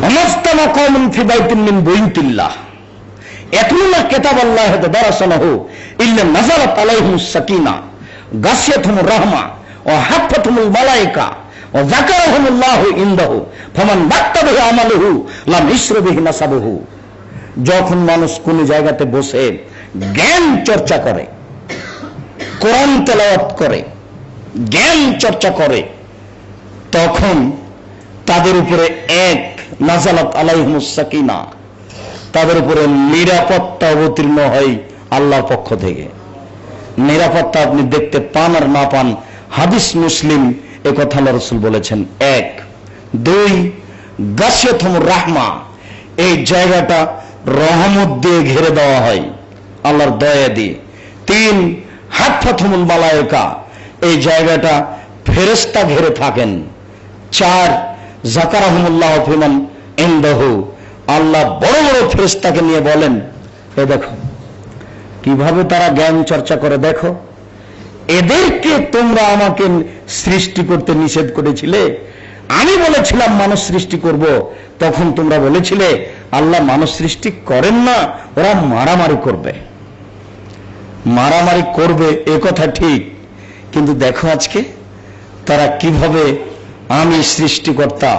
অনাস্তামা কওমুন ফি বাইতিন মিন বুয়ুতিল্লাহ ইয়াতলুনা কিতাবাল্লাহি তাদারাসানাহু ইল্লা নাযালাত আলাইহিmus সাকিনা গাশিয়াতুহুর রাহমা ওয়া হাফাতুহুল মালায়েকা ওয়া যাকারাহুমুল্লাহু ইনদাহু ফামান বাত্তাবাহু আমালুহু লাম ইসরা বিহি নাসাবুহু। যখন মানুষ কোন জায়গাতে বসে জ্ঞান চর্চা করে, কোরআন তেলাওয়াত করে, জ্ঞান চর্চা করে, তখন তাদের উপরে এক নাযালাত আলাইহিmus সাকিনা, তাদের উপরে নিরাপত্তা অবতীর্ণ হয় আল্লাহর পক্ষ থেকে। নিরাপত্তা আপনি দেখতে পান আর না পান, হাদিস মুসলিম এ কথা আল্লাহ রাসূল বলেছেন। এক। দুই, গাশিয়াতুহুর রাহমা, এই জায়গাটা রহমত দিয়ে ঘিরে দেওয়া হয় আল্লাহর দয়া দিয়ে। তিন, হাফাতুহুল মালায়েকা, এই জায়গাটা ফেরেশতা ঘিরে থাকেন। চার, যাকারাহুমুল্লাহু ফিমান ইনদাহু, আল্লাহ বড় বড় ফেরেশতাকে নিয়ে বলেন, এ দেখো কিভাবে তারা জ্ঞান চর্চা করে, দেখো এদেরকে তোমরা আমাকে সৃষ্টি করতে নিষেধ করেছিলে, আমি বলেছিলাম মানুষ সৃষ্টি করব, তখন তোমরা বলেছিলে আল্লাহ মানুষ সৃষ্টি করেন না, ওরা মারামারি করবে। মারামারি করবে এ কথা ঠিক, কিন্তু দেখো আজকে তারা কিভাবে আমি সৃষ্টিকর্তা,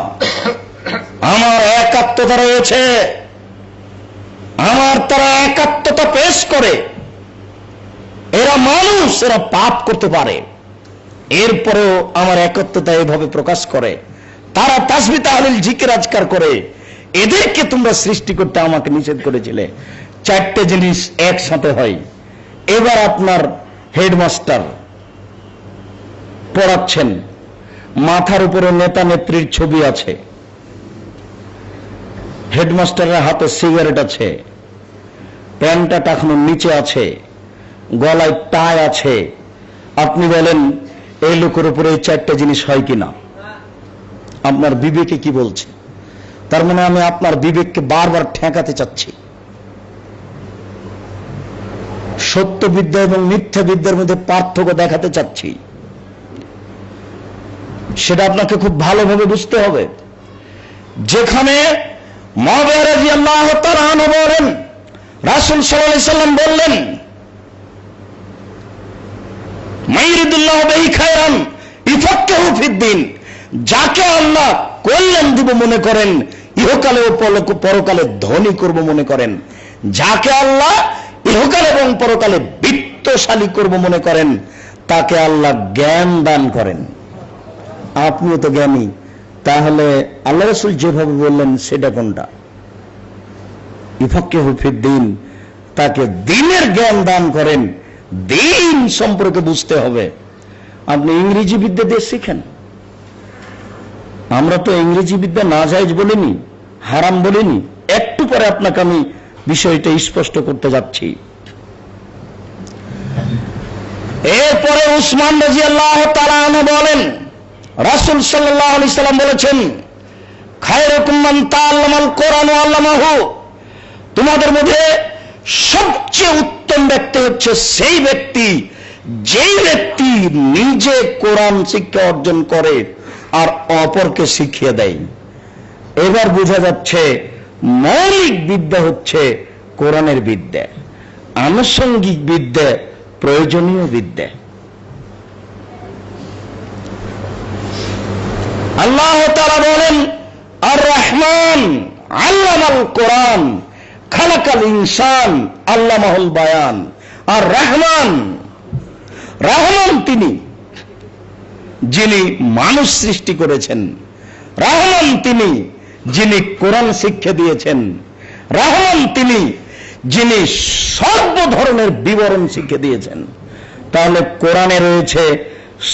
আমার একাত্মতা রয়েছে, আমার তারা একাত্মতা পেশ করে। এরা মানুষ, এরা পাপ করতে পারে, এরপরেও আমার একাত্মতা এভাবে প্রকাশ করে। তারা তাসবিহ তাহলিল জিকির আজকার করে, এদেরকে তোমরা সৃষ্টি করতে আমাকে নিষেধ করেছিলে। চারটে জিনিস একসাথে হয়। এবার আপনার হেডমাস্টার পড়াচ্ছেন, মাথার উপরে নেতা নেত্রীর ছবি আছে, হেডমাস্টারের হাতে সিগারেট আছে, প্যান্টটা টাকানোর নিচে আছে, গলায় টাই আছে। আপনি বলেন এই লোকের উপরে এই চারটে জিনিস হয় কিনা? আপনার বিবেকে কি বলছে? তার মানে আমি আপনার বিবেককে বারবার ঠেকাতে চাচ্ছি। সত্যবিদ্যা এবং মিথ্যা বিদ্যার মধ্যে পার্থক্য দেখাতে চাচ্ছি, সেটা আপনাকে খুব ভালোভাবে বুঝতে হবে। যেখানে মুআবিয়া রাদিয়াল্লাহু তাআলা আনহু বলেন, রাসূল সাল্লাল্লাহু আলাইহি সাল্লাম বললেন, মাইরিদুল্লাহু বিহি খায়রান ইফাক্কিহু ফিদ্দিন, যাকে আল্লাহ কল্যাণ দিব মনে করেন, ইহকালে ও পরকালে ধনী করব মনে করেন, যাকে আল্লাহ ইহকাল এবং পরকালে বিত্তশালী করব মনে করেন, তাকে আল্লাহ জ্ঞান দান করেন। আপনিও তো জ্ঞানী, তাহলে আল্লাহ রাসূল যেভাবে বললেন সেটা কোনটা? ইফাক্কিহু ফিদ্দিন, তাকে দ্বীনের জ্ঞান দান করেন, দ্বীন সম্পর্কে বুঝতে হবে। আপনি ইংরেজি বিদ্যা দিয়ে শিখেন। আমরা তো ইংরেজি বিদ্যা নাজায়েজ বলিনি, হারাম বলিনি। একটু পরে আপনাকে আমি বিষয়টা স্পষ্ট করতে যাচ্ছি। এরপরে উসমান রাদিয়াল্লাহু তাআলা আনহু বলেন, রাসূল সাল্লাল্লাহু আলাইহি সাল্লাম বলেছেন, খায়রুকুম মান তাআল্লামাল কোরআন ওয়া আল্লামাহু, তোমাদের মধ্যে সবচেয়ে উত্তম ব্যক্তি হচ্ছে সেই ব্যক্তি যেই ব্যক্তি নিজে কোরআন শিক্ষা অর্জন করে আর অপরকে শিখিয়ে দেয়। এবার বোঝা যাচ্ছে মৌলিক বিদ্যা হচ্ছে কোরআনের বিদ্যা, আনুষঙ্গিক বিদ্যা প্রয়োজনীয় বিদ্যা। আল্লাহ তাআলা বলেন, আর রহমান আল্লামাল কোরআন খালাকাল ইনসান আল্লামাহুল বায়ান। আর রহমান, রহমান তিনি যিনি মানুষ সৃষ্টি করেছেন, রহমান তিনি যিনি কোরআন শিক্ষা দিয়েছেন, রহমান তিনি যিনি সর্ব ধরনের বিবরণ শিক্ষা দিয়েছেন। তাহলে কোরআনে রয়েছে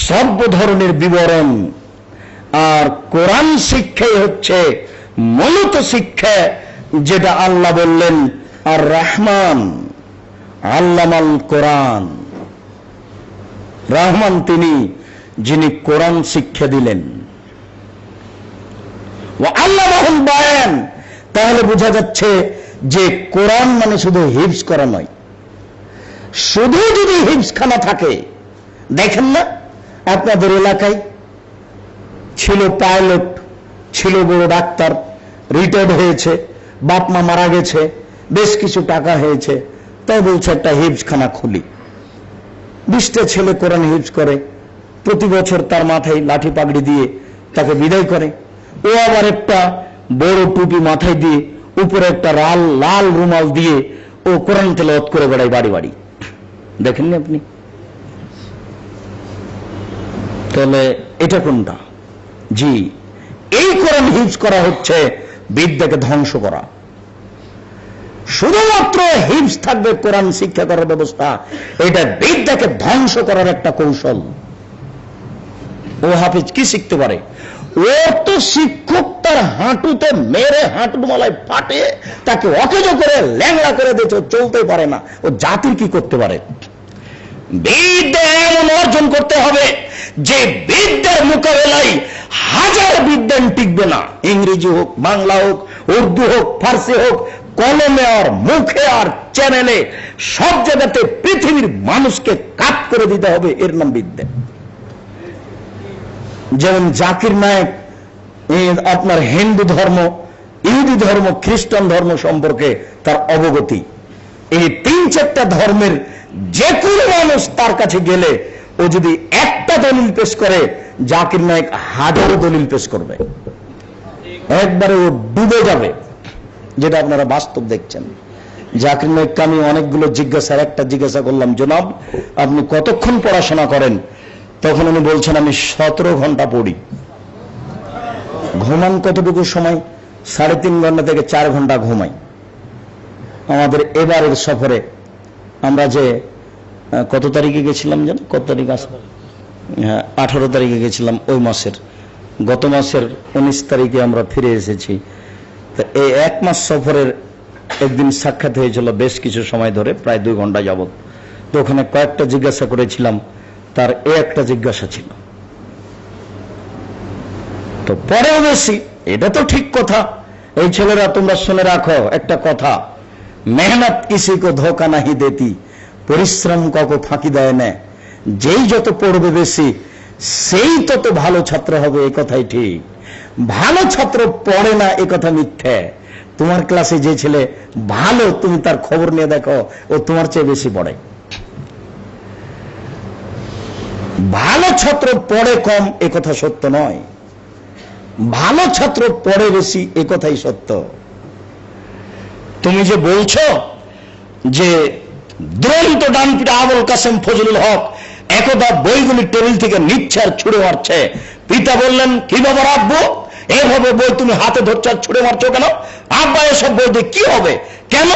সর্ব ধরনের বিবরণ, আর কোরআন শিক্ষাই হচ্ছে মূলত শিক্ষা, যেটা আল্লাহ বললেন আর রহমান আল্লামাল কোরআন। রহমান তিনি যিনি কোরআন শিক্ষা দিলেন। ও আল্লামাহুল বায়ান, তাহলে বোঝা যাচ্ছে যে কোরআন মানে শুধু হিফজ করা নয়। শুধু যদি হিফজখানা থাকে, দেখেন না আপনাদের এলাকায় ছিল পাইলট, ছিল বড় ডাক্তার, রিটায়ার্ড হয়েছে, বাপ মা মারা গেছে, বেশ কিছু টাকা হয়েছে, তাই বলছে একটা হিফজখানা খুলি। 20টা ছেলে কোরআন হিফজ করে, প্রতি বছর তার মাথায় লাঠি পাগড়ি দিয়ে তাকে বিদায় করে। ও আবার একটা বড় টুপি মাথায় দিয়ে উপরে একটা লাল রুমাল দিয়ে ও কোরআন তেলাওয়াত করে বেড়ায় বাড়ি বাড়ি। দেখেননি আপনি? তাহলে এটা কোনটা? জি, এই কোরআন হিফজ করা হচ্ছে বিদ্যাকে ধ্বংস করা। শুধুমাত্র হিফজ থাকবে কোরআন শিক্ষা করার ব্যবস্থা, এটা বিদ্যাকে ধ্বংস করার একটা কৌশল। ও হাফিজ কি শিখতে পারে? ও তো শিক্ষক তার হাঁটুতে মেরে হাঁটুর মালায় ফাটিয়ে তাকে অকেজ করে ল্যাংড়া করে দিয়েছে, চলতে পারে না। ও জাতির কি করতে পারে? বিদ্যা এমন অর্জন করতে হবে যে বিদ্যার মোকাবেলায় হাজার বিদ্যান টিকবে না। ইংরেজি হোক, বাংলা হোক, উর্দু হোক, ফার্সি হোক, কলমে আর মুখে আর চ্যানেলে সব জায়গাতে পৃথিবীর মানুষকে কাট করে দিতে হবে, এর নাম বিদ্যা। যেমন জাকির নায়েক আপনার হিন্দু ধর্ম, ইহুদি ধর্ম, খ্রিস্টান ধর্ম সম্পর্কে তার অবগতি। এই 3-4টা ধর্মের যে কোনো মানুষ তার কাছে গেলে ও যদি একটা দলিল পেশ করে, জাকির নায়েক হাজারো দলিল পেশ করবে, একবারে ও ডুবে যাবে, যেটা আপনারা বাস্তব দেখছেন। জাকির নায়েককে আমি অনেকগুলো একটা জিজ্ঞাসা করলাম, জনাব আপনি কতক্ষণ পড়াশোনা করেন? তখন উনি বলছেন আমি 17 ঘন্টা পড়ি। ঘুমান কতটুকু সময়? 3.5 ঘন্টা থেকে 4 ঘন্টা ঘুমাই। আমাদের এবারের সফরে আমরা যে কত তারিখে গেছিলাম যেন, কত তারিখ আসবে? হ্যাঁ, 18 তারিখে গেছিলাম, ওই মাসের, গত মাসের 19 তারিখে আমরা ফিরে এসেছি। তো এই 1 মাস সফরের একদিন সাক্ষাৎ হয়েছিল বেশ কিছু সময় ধরে, প্রায় 2 ঘন্টা যাবত। তো ওখানে কয়েকটা জিজ্ঞাসা করেছিলাম, তার একটা জিজ্ঞাসা ছিল। তো পরেও বেশি, এটা তো ঠিক কথা। এই ছেলেরা তোমরা শুনে রাখো একটা কথা, মেহনত কিসি কো ধোকা নাহি দেতি, পরিশ্রম কাউকে ফাঁকি দেয় না। যেই যত পড়বে বেশি সেই তত ভালো ছাত্র হবে, এই কথাই ঠিক। ভালো ছাত্র পড়ে না, এ কথা মিথ্যে। তোমার ক্লাসে যে ছেলে ভালো, তুমি তার খবর নিয়ে দেখো, ও তোমার চেয়ে বেশি পড়ে। ভালো ছাত্র পড়ে কম, এ কথা সত্য নয়। ভালো ছাত্র পড়ে বেশি, এ কথাই সত্য। তুমি যে বলছো যে দুরন্ত ডানপিটা আবুল কাসেম ফজলুল হক একদা বইগুলি টেবিল থেকে নিচ্ছে আর ছুড়ে মারছে, পিতা বললেন কি বাবা রাখবো, এভাবে বই তুমি হাতে ধরছো আর ছুড়ে মারছো কেন? আব্বা এসব বই দিয়ে কি হবে? কেন?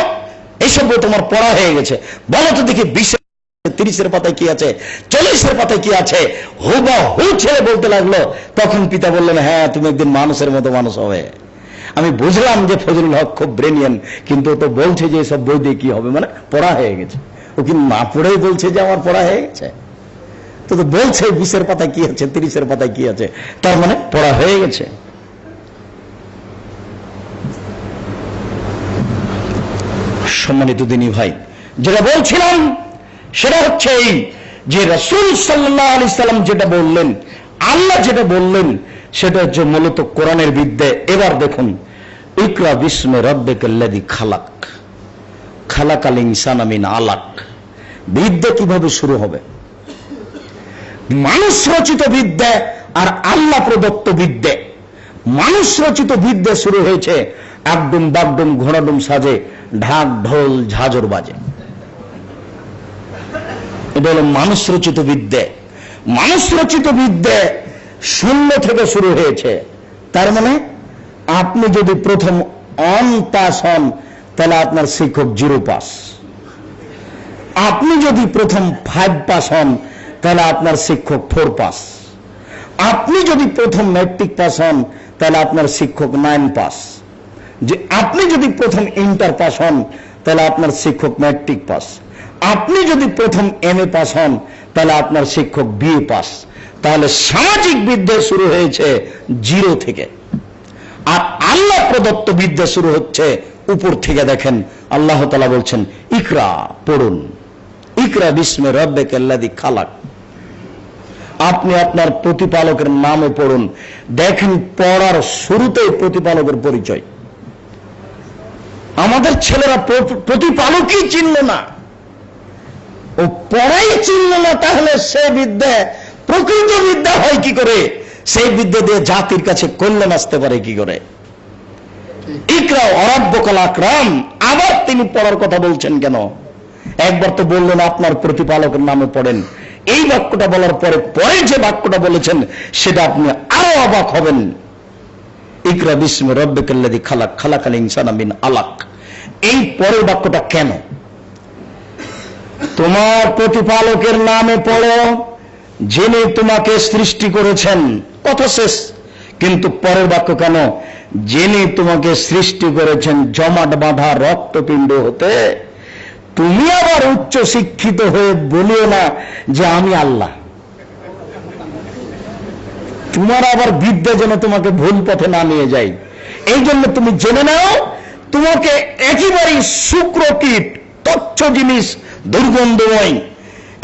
এসব বই তোমার পড়া হয়ে গেছে, বলো তো দেখি 20-30 পাতায় কি আছে, 40 পাতায় কি আছে? হুবহু ছেলে বলতে লাগলো। তখন পিতা বললেন হ্যাঁ, তুমি একদিন মানুষের মতো মানুষ হবে। আমি বুঝলাম যে ফজলুল হক খুব ব্রেনিয়ান, কিন্তু ও তো বলছে যে সব বই দিয়ে কি হবে, মানে পড়া হয়ে গেছে। ও কি না পড়েই বলছে যে আমার পড়া হয়ে গেছে? তো বলছে 20 পাতায় কি আছে, 30 পাতায় কি আছে, তার মানে পড়া হয়ে গেছে। সম্মানিত দিনী ভাই, যেটা বলছিলাম সেটা হচ্ছে এই যে রাসূল সাল্লাল্লাহু আলাইহি সাল্লাম যেটা বললেন, আল্লাহ যেটা বললেন, সেটা হচ্ছে মূলত কোরআনের বিদ্যা। এবার দেখুন, ইকরা বিসমে রাব্বিকাল্লাযী খালাক, খালাকাল ইনসানা মিন আলাক। বিদ্যা কিভাবে শুরু হবে? মানুষ রচিত বিদ্যা আর আল্লাহ প্রদত্ত বিদ্যা। মানুষ রচিত বিদ্যা শুরু হয়েছে একদম বাগডুম ঘোড়াডুম সাজে, ঢাক ঢোল ঝাঁঝর বাজে। এটা হলো মানুষ রচিত বিদ্যা। মানুষ রচিত বিদ্যা 0 থেকে শুরু হয়েছে। তার মানে আপনি যদি প্রথম অন পাস হন, তাহলে আপনার শিক্ষক 0 পাস। আপনি যদি প্রথম 5 পাস হন, তাহলে আপনার শিক্ষক 4 পাস। আপনি যদি প্রথম ম্যাট্রিক পাস হন তাহলে আপনার শিক্ষক 9 পাস, যে আপনি যদি প্রথম ইন্টার পাস হন তাহলে আপনার শিক্ষক ম্যাট্রিক পাস, আপনি যদি প্রথম MA পাস হন তাহলে আপনার শিক্ষক BA পাস। তাহলে সামাজিক বিদ্যা শুরু হয়েছে 0 থেকে, আর আল্লাহ প্রদত্ত বিদ্যা শুরু হচ্ছে উপর থেকে। দেখেন আল্লাহ তাআলা বলছেন ইকরা, পড়ুন, ইকরা বিস্মে রাব্বিকাল্লাযী খালাক। আপনি আপনার প্রতিপালকের নামে পড়ুন। দেখেন পড়ার শুরুতেই প্রতিপালকের পরিচয়। আমাদের ছেলেরা প্রতিপালকই চিনল না, ও পড়াই চিনল না, তাহলে সে বিদ্যা প্রকৃত বিদ্যা হয় কি করে? সেই বিদ্যা দিয়ে জাতির কাছে কল্যাণ আসতে পারে কি করে? ইকরা ওয়ারাব্বুকাল আকরাম, আবার তিনি পড়ার কথা বলছেন কেন? একবার তো বললেন আপনার প্রতিপালকের নামে পড়েন, এই বাক্যটা বলার পরে পরে যে বাক্যটা বলেছেন সেটা আপনি আরো অবাক হবেন। ইকরা বিস্মি রাব্বিকাল্লাযী খালাক, খালাকাল ইনসানা মিন আলাক। এই পরের বাক্যটা কেন? তোমার প্রতিপালকের নামে পড়ো, যিনি তোমাকে সৃষ্টি করেছেন, কথা শেষ। কিন্তু পরের বাক্য কেন? যিনি তোমাকে সৃষ্টি করেছেন জমাট বাঁধা রক্তপিণ্ড হতে। তুমি আবার উচ্চ শিক্ষিত হয়ে বলিও না যে আমি আল্লাহ। তোমার আবার বিদ্যা যেন তোমাকে ভুল পথে না নিয়ে যায়। এই জন্য তুমি জেনে নাও, তোমাকে একেবারেই শুক্রকীট, তচ্ছ জিনিস, দুর্গন্ধময়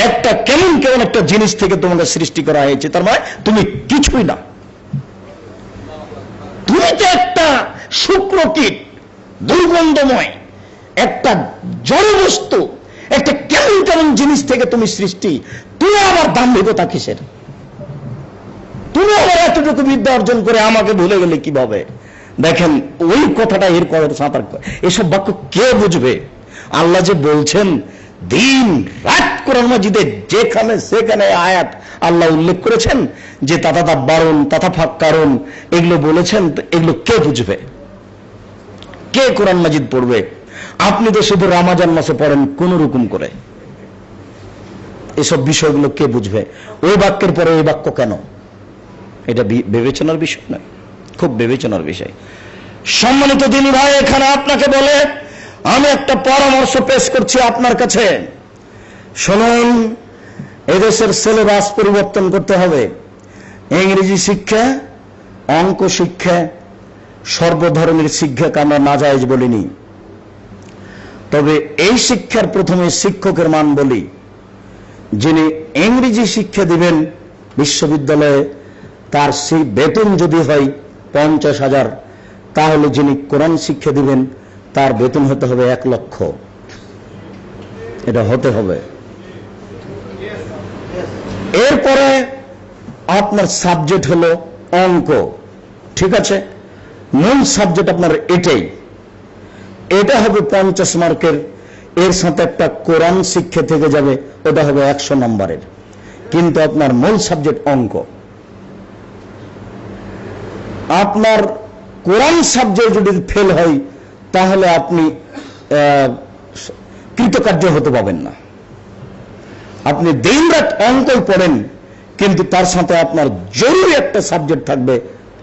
একটা কেমন কেমন একটা জিনিস থেকে তোমাকে সৃষ্টি করা হয়েছে। তার মানে তুমি কিছুই না, তুমি তো একটা শুক্রকীট, দুর্গন্ধময় একটা জড় বস্তু, একটা কেমন কেমন জিনিস থেকে তুমি সৃষ্টি। তুমি আবার দাম্ভিকতা কিসের? তুমি আবার এতটুকু বিদ্যা অর্জন করে আমাকে ভুলে গেলে কিভাবে? দেখেন ওই কথাটা এর পরের সাঁতার, এসব বাক্য কে বুঝবে? আল্লাহ যে বলছেন দিন রাত কোরআন মাজিদে যেখানে সেখানে আয়াত আল্লাহ উল্লেখ করেছেন যে তাতা বারণ তাতা ফাক্কারুন, এগুলো বলেছেন, তো এগুলো কে বুঝবে? কে কোরআন মাজিদ পড়বে? আপনি তো শুধু রমজান মাসে পড়েন কোন রকম করে, এসব বিষয়গুলো কে বুঝবে? ওই বাক্যের পরে ওই বাক্য কেন? এটা বিবেচনার বিষয় নয়, খুব বিবেচনার বিষয়। সম্মানিত দিনী ভাই, এখানে আপনাকে বলে আমি একটা পরামর্শ পেশ করছি আপনার কাছে। শুনুন, এদেশের সিলেবাস পরিবর্তন করতে হবে। ইংরেজি শিক্ষা, অঙ্ক শিক্ষা, সর্বধরনের শিক্ষাকে আমরা নাজায়েজ বলিনি, তবে এই শিক্ষার প্রথমে শিক্ষকের মান বলি। যিনি ইংরেজি শিক্ষা দিবেন বিশ্ববিদ্যালয়ে, তার সেই বেতন যদি হয় 50,000, তাহলে যিনি কোরআন শিক্ষা দিবেন তার বেতন হতে হবে 1 লক্ষ। এটা হতে হবে। এরপরে আপনার সাবজেক্ট হলো অঙ্ক, ঠিক আছে? মূল সাবজেক্ট আপনার এটাই, এটা হবে 50 মার্কের। এর সাথে একটা কোরআন শিক্ষা থেকে যাবে, ওটা হবে 100 নম্বরের। কিন্তু আপনার মূল সাবজেক্ট অঙ্ক। আপনার কোরআন সাবজেক্ট যদি ফেল হয় তাহলে আপনি কৃতকার্য হতে পাবেন না। আপনি দিনরাত অঙ্কই পড়েন, কিন্তু তার সাথে আপনার জরুরি একটা সাবজেক্ট থাকবে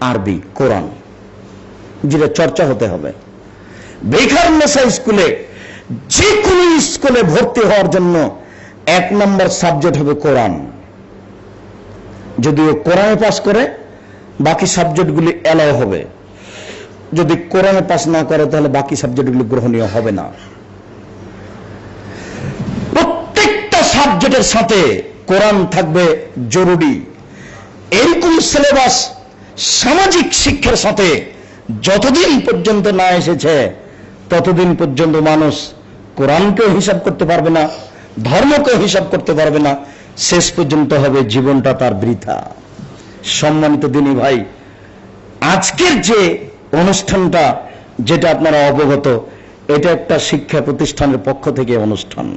আরবি, কোরআন, যেটা চর্চা হতে হবে। বেকারনেসা স্কুলে, যে কোনো স্কুলে ভর্তি হওয়ার জন্য 1 নম্বর সাবজেক্ট হবে কোরআন। যদি ও কোরআনে পাস করে বাকি সাবজেক্টগুলি এলাও হবে, যদি কোরআনে পাস না করে তাহলে বাকি সাবজেক্টগুলি গ্রহণীয় হবে না। প্রত্যেকটা সাবজেক্টের সাথে কোরআন থাকবে জরুরি। এরকম সিলেবাস সামাজিক শিক্ষার সাথে যতদিন পর্যন্ত না এসেছে ততদিন পর্যন্ত মানুষ কোরআনকেও হিসাব করতে পারবে না, ধর্মকেও হিসাব করতে পারবে না, শেষ পর্যন্ত হবে জীবনটা তার বৃথা। সম্মানিত দিনী ভাই, আজকের যে অনুষ্ঠানটা, যেটা আপনারা অবগত, এটা একটা শিক্ষা প্রতিষ্ঠানের পক্ষ থেকে অনুষ্ঠান।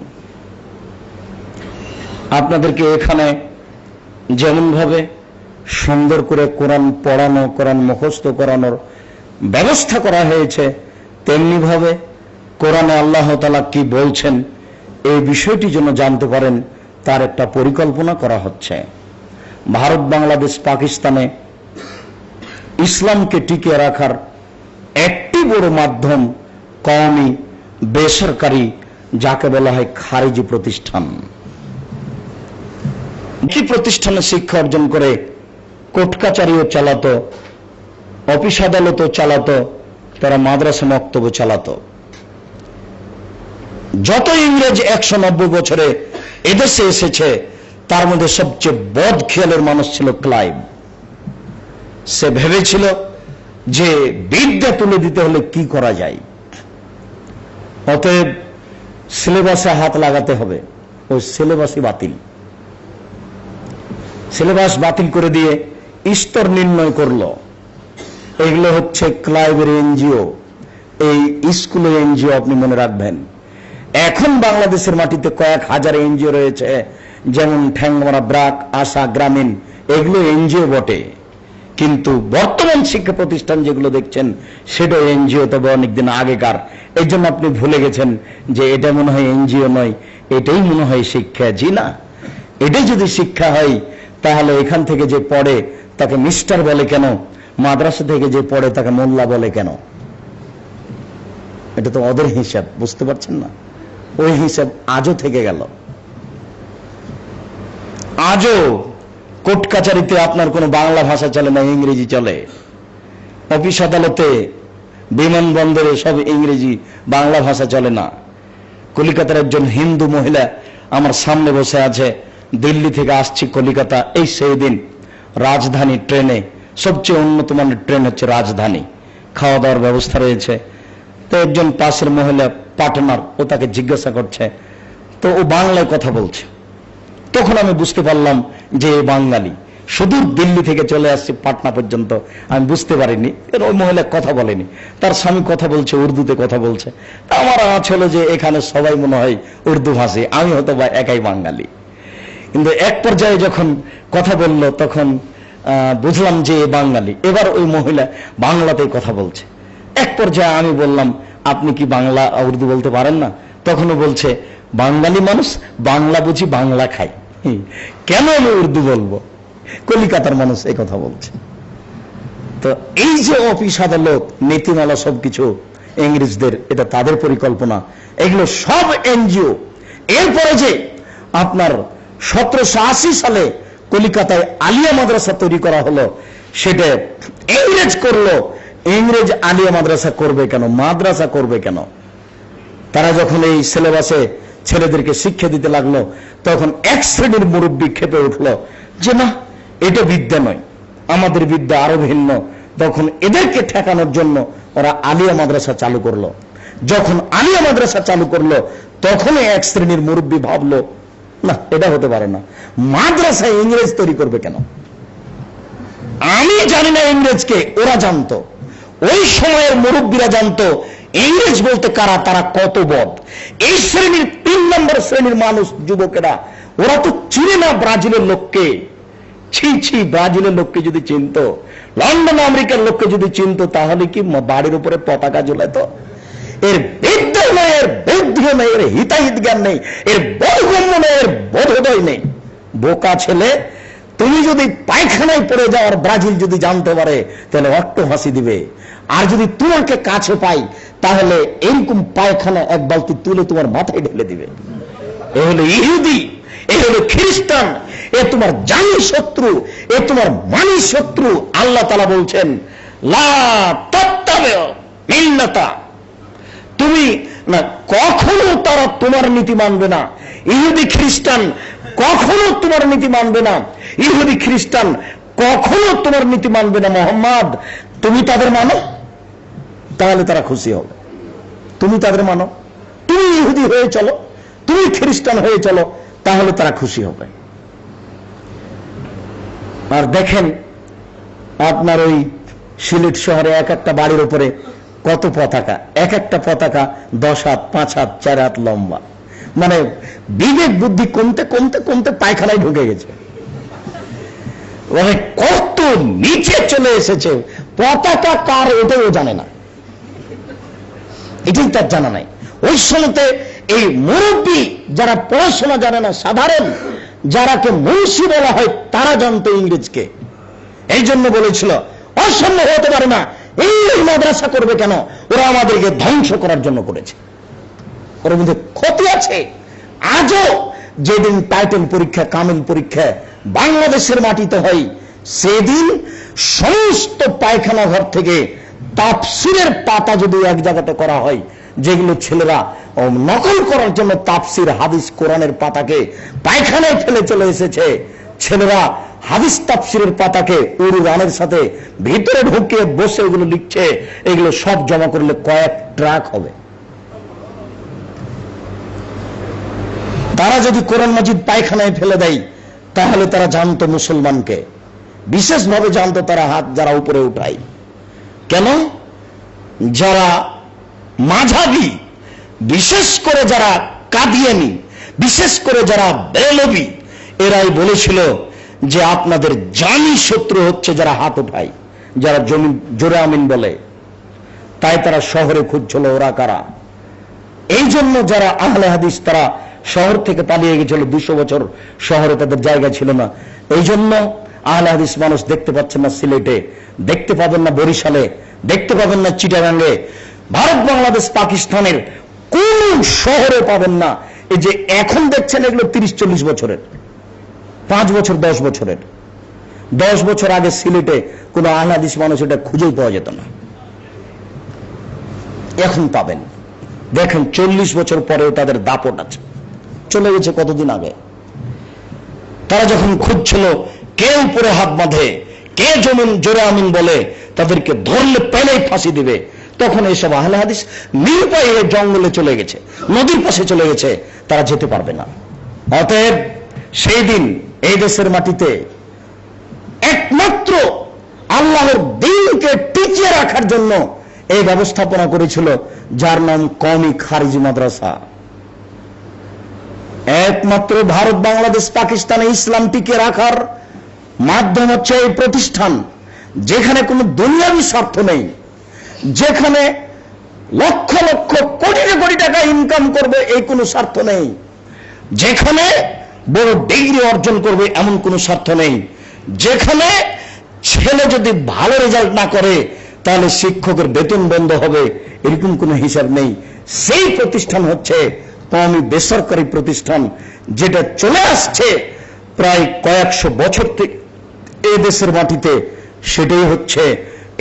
আপনাদেরকে এখানে যেমন ভাবে সুন্দর করে কোরআন পড়ানো, কোরআন মুখস্থ করানোর ব্যবস্থা করা হয়েছে, তেমনি ভাবে কোরআনে আল্লাহ তাআলা কি বলছেন এই বিষয়টি যেন জানতে পারেন তার একটা পরিকল্পনা করা হচ্ছে। ভারত, বাংলাদেশ, পাকিস্তানে ইসলামকে টিকিয়ে রাখার একটি বড় মাধ্যম কওমি বেসরকারি, যাকে বলা হয় খারিজি প্রতিষ্ঠান। যে প্রতিষ্ঠানে শিক্ষা অর্জন করে কোর্ট কাচারিও চালাতো, অফিস আদালতও চালাতো, তারা মাদ্রাসা মক্তব্য চালাতো। যত ইংরেজ 190 বছরে এদেশে এসেছে, তার মধ্যে সবচেয়ে বদ খেয়ালের মানুষ ছিল ক্লাইভ। সে ভেবেছিল যে বিদ্যা তুলে দিতে হলে কি করা যায়, অতএব সিলেবাসে হাত লাগাতে হবে। ওই সিলেবাসই বাতিল। সিলেবাস বাতিল করে দিয়ে স্তর নির্ণয় করলো। এগুলো হচ্ছে ক্লাইভের এনজিও। এই স্কুলের এনজিও আপনি মনে রাখবেন। এখন বাংলাদেশের মাটিতে কয়েক হাজার এনজিও রয়েছে, যেমন ঠ্যাংমারা, ব্রাক, আশা, গ্রামীণ, এগুলো এনজিও বটে, কিন্তু বর্তমান শিক্ষা প্রতিষ্ঠান যেগুলো দেখছেন সেটা এনজিও, তবে অনেকদিন আগেকার। এই জন্য আপনি ভুলে গেছেন যে এটা মনে হয় এনজিও নয়, এটাই মনে হয় শিক্ষা। জি না, এটাই যদি শিক্ষা হয় তাহলে এখান থেকে যে পড়ে তাকে মিস্টার বলে কেন, মাদ্রাসা থেকে যে পড়ে তাকে মোল্লা বলে কেন? এটা তো ওদের হিসাব, বুঝতে পারছেন না? ওই হিসাব আজও থেকে গেল। আজও কোর্ট কাচারিতে আপনার কোনো বাংলা ভাষা চলে না, ইংরেজি চলে। অফিস আদালতে, বিমানবন্দরে সব ইংরেজি, বাংলা ভাষা চলে না। কলিকাতার একজন হিন্দু মহিলা আমার সামনে বসে আছে, দিল্লি থেকে আসছি কলিকাতা, এই সেই দিন রাজধানী ট্রেনে, সবচেয়ে উন্নত মানের ট্রেন হচ্ছে রাজধানী, খাওয়া দাওয়ার ব্যবস্থা রয়েছে। তো একজন পাশের মহিলা পার্টনার, ও তাকে জিজ্ঞাসা করছে, তো ও বাংলায় কথা বলছে। তখন আমি বুঝতে পারলাম যে বাঙালি। সুদূর দিল্লি থেকে চলে আসছে পাটনা পর্যন্ত, আমি বুঝতে পারিনি। ওই মহিলা কথা বলেনি, তার স্বামী কথা বলছে, উর্দুতে কথা বলছে। আমার আঁচ হলো যে এখানে সবাই মনে হয় উর্দু ভাষী, আমি হয়তো বা একাই বাঙালি। কিন্তু এক পর্যায়ে যখন কথা বলল তখন বুঝলাম যে বাঙালি। এবার ওই মহিলা বাংলাতেই কথা বলছে। এক পর্যায়ে আমি বললাম, আপনি কি বাংলা উর্দু বলতে পারেন না? তখনও বলছে, বাঙালি মানুষ, বাংলা বুঝি, বাংলা খাই, কেন আমি উর্দু বলবো? কলিকাতার মানুষ এই কথা বলছে। তো এই যে অফিস আদালত, নীতিমালা, সবকিছু ইংরেজদের, এটা তাদের পরিকল্পনা, এগুলো সব এনজিও। এরপরে যে আপনার 1780 সালে কলিকাতায় আলিয়া মাদ্রাসা তৈরি করা হলো, সেটা ইংরেজ করলো। ইংরেজ আলিয়া মাদ্রাসা করবে কেন, মাদ্রাসা করবে কেন? তারা যখন এই সিলেবাসে ছেলেদেরকে শিক্ষা দিতে লাগলো, তখন এক শ্রেণীর মুরব্বী খেপে উঠলো যে না, এটা বিদ্যা নয়, আমাদের বিদ্যা আরো ভিন্ন। তখন এদেরকে ঠেকানোর জন্য ওরা আলিয়া মাদ্রাসা চালু করলো। যখন আলিয়া মাদ্রাসা চালু করলো, তখন এক শ্রেণীর মুরব্বী ভাবলো, না, এটা হতে পারে না, মাদ্রাসায় ইংরেজ তৈরি করবে কেন? আমি জানি না ইংরেজকে, ওরা জানতো। ওই সময়ের মুরব্বীরা জানতো ইংরেজ বলতে কারা, তারা কত বদ। এই শ্রেণীর 3 নম্বর শ্রেণীর মানুষ, যুবকেরা, ওরা তো চিনে না ব্রাজিলের লোককে। ছি ছি, ব্রাজিলের লোককে যদি চিনত, লন্ডন আমেরিকার লোককে যদি চিনত, তাহলে কি বাড়ির উপরে পতাকা ঝুলাতো? এর বিদ্যা নেই, এর বুদ্ধিও নেই, এর হিতাহিত জ্ঞান নেই, এর বোধগম্য নেই, এর বোধোদয় নেই। বোকা ছেলে, তুমি যদি পায়খানায় পড়ে যাও আর ব্রাজিল যদি জানতে পারে, তাহলে অট্ট হাসি দিবে। আর যদি তোমাকে কাছে পাই, তাহলে এরকম পায়খানা এক বালতি তুলে তোমার মাথায় ঢেলে দিবে। এ হলো ইহুদি, এ হলো খ্রিস্টান, এ তোমার জানি শত্রু, এ তোমার মানি শত্রু। আল্লাহ তাআলা বলছেন, লা তাত্তাবিউ মিল্লাতা, তুমি না, কখনো তারা তোমার নীতি মানবে না। ইহুদি খ্রিস্টান কখনো তোমার নীতি মানবে না। ইহুদি খ্রিস্টান কখনো তোমার নীতি মানবে না। মোহাম্মদ, তুমি তাদের মানো, তাহলে তারা খুশি হবে। তুমি তাদের মানো, তুমি ইহুদি হয়ে চলো, তুমি খ্রিস্টান হয়ে চলো, তাহলে তারা খুশি হবে। আর দেখেন, আপনার ওই সিলেট শহরে এক একটা বাড়ির উপরে কত পতাকা, এক একটা পতাকা 10 হাত, 5 হাত, 4 হাত লম্বা। মানে বিবেক বুদ্ধি কমতে কমতে কমতে পায়খানায় ঢুকে গেছে, মানে কত নিচে চলে এসেছে। পতাকা কার এটাও জানে না, এটাই তার জানা নাই। ওই সময়তে এই মুরব্বী যারা পড়াশোনা জানে না, সাধারণ, যারাকে মুন্সি বলা হয় তারা জানতো ইংরেজকে। এই জন্য বলেছিল অসম্ভব হতে পারে না, এই মাদ্রাসা করবে কেন, ওরা আমাদেরকে ধ্বংস করার জন্য করেছে, ওর মধ্যে ক্ষতি আছে। আজও যেদিন টাইটেল পরীক্ষা, কামিল পরীক্ষা বাংলাদেশের মাটিতে হয়, সেদিন সমস্ত পায়খানা ঘর থেকে তাফসিরের পাতা যদি এক জায়গাতে করা হয়, যেগুলো ছেলেরা নকল করার জন্য তাফসির হাদিস কোরআনের পাতাকে পায়খানায় ফেলে চলে এসেছে, ছেলেরা হাদিস তাফসিরের পাতাকে উড়ু গানের সাথে ভিতরে ঢুকিয়ে বসে এগুলো লিখছে, এগুলো সব জমা করলে কয়েক ট্রাক হবে। তারা যদি কোরআন মাজিদ পায়খানায় ফেলে দেয়, তাহলে তারা জানতো মুসলমানকে, বিশেষভাবে জানতো তারা হাত যারা উপরে উঠায়। কেন? যারা মাঝাবি, বিশেষ করে যারা কাদিয়ানি, বিশেষ করে যারা বেরেলভি, এরাই বলেছিল যে আপনাদের জানি শত্রু হচ্ছে যারা হাত উঠায়, যারা জোরে আমিন বলে। তাই তারা শহরে খুঁজছিল ওরা কারা। এই জন্য যারা আহলে হাদিস তারা শহর থেকে পালিয়ে গেছিল, 200 বছর শহরে তাদের জায়গা ছিল না। এই জন্য আহলে হাদিস মানুষ দেখতে পাচ্ছেন না সিলেটে, দেখতে পাবেন না বরিশালে, দেখতে পাবেন না চিটাগাঙ্গে, ভারত বাংলাদেশ পাকিস্তানের কোন শহরে পাবেন না। এই যে এখন দেখছেন এগুলো 30-40 বছরের, 5 বছর 10 বছরের। 10 বছর আগে সিলেটে কোন আহলে হাদিস মানুষ এটা খুঁজেই পাওয়া যেত না, এখন পাবেন। দেখেন 40 বছর পরেও তাদের দাপট আছে, চলে গেছে কতদিন আগে। তারা যখন খুঁজছিল কে উপরে হাত বাঁধে, কে জোরে আমিন বলে, তাদেরকে ধরলে পেলেই ফাঁসি দিবে, তখন এইসব আহলে হাদিস নিরুপায় জঙ্গলে চলে গেছে, নদীর পাশে চলে গেছে, তারা যেতে পারবে না। অতএব সেই দিন এই দেশের মাটিতে একমাত্র আল্লাহর দ্বীনকে টিকিয়ে রাখার জন্য এই ব্যবস্থাপনা করেছিল, যার নাম কওমি খারিজি মাদ্রাসা। একমাত্র ভারত বাংলাদেশ পাকিস্তানে ইসলাম টিকে রাখার মাধ্যম হচ্ছে এই প্রতিষ্ঠান, যেখানে কোনো দুনিয়াবি স্বার্থ নেই, যেখানে লক্ষ লক্ষ কোটি কোটি টাকা ইনকাম করবে এই কোনো স্বার্থ নেই, যেখানে বড় ডিগ্রি অর্জন করবে এমন কোনো স্বার্থ নেই, যেখানে ছেলে যদি ভালো রেজাল্ট না করে তাহলে শিক্ষকের বেতন বন্ধ হবে এরকম কোনো হিসাব নেই। সেই প্রতিষ্ঠান হচ্ছে কওমি বেসরকারি প্রতিষ্ঠান, যেটা চলে আসছে প্রায় কয়েকশো বছর থেকে এই দেশের মাটিতে। সেটাই হচ্ছে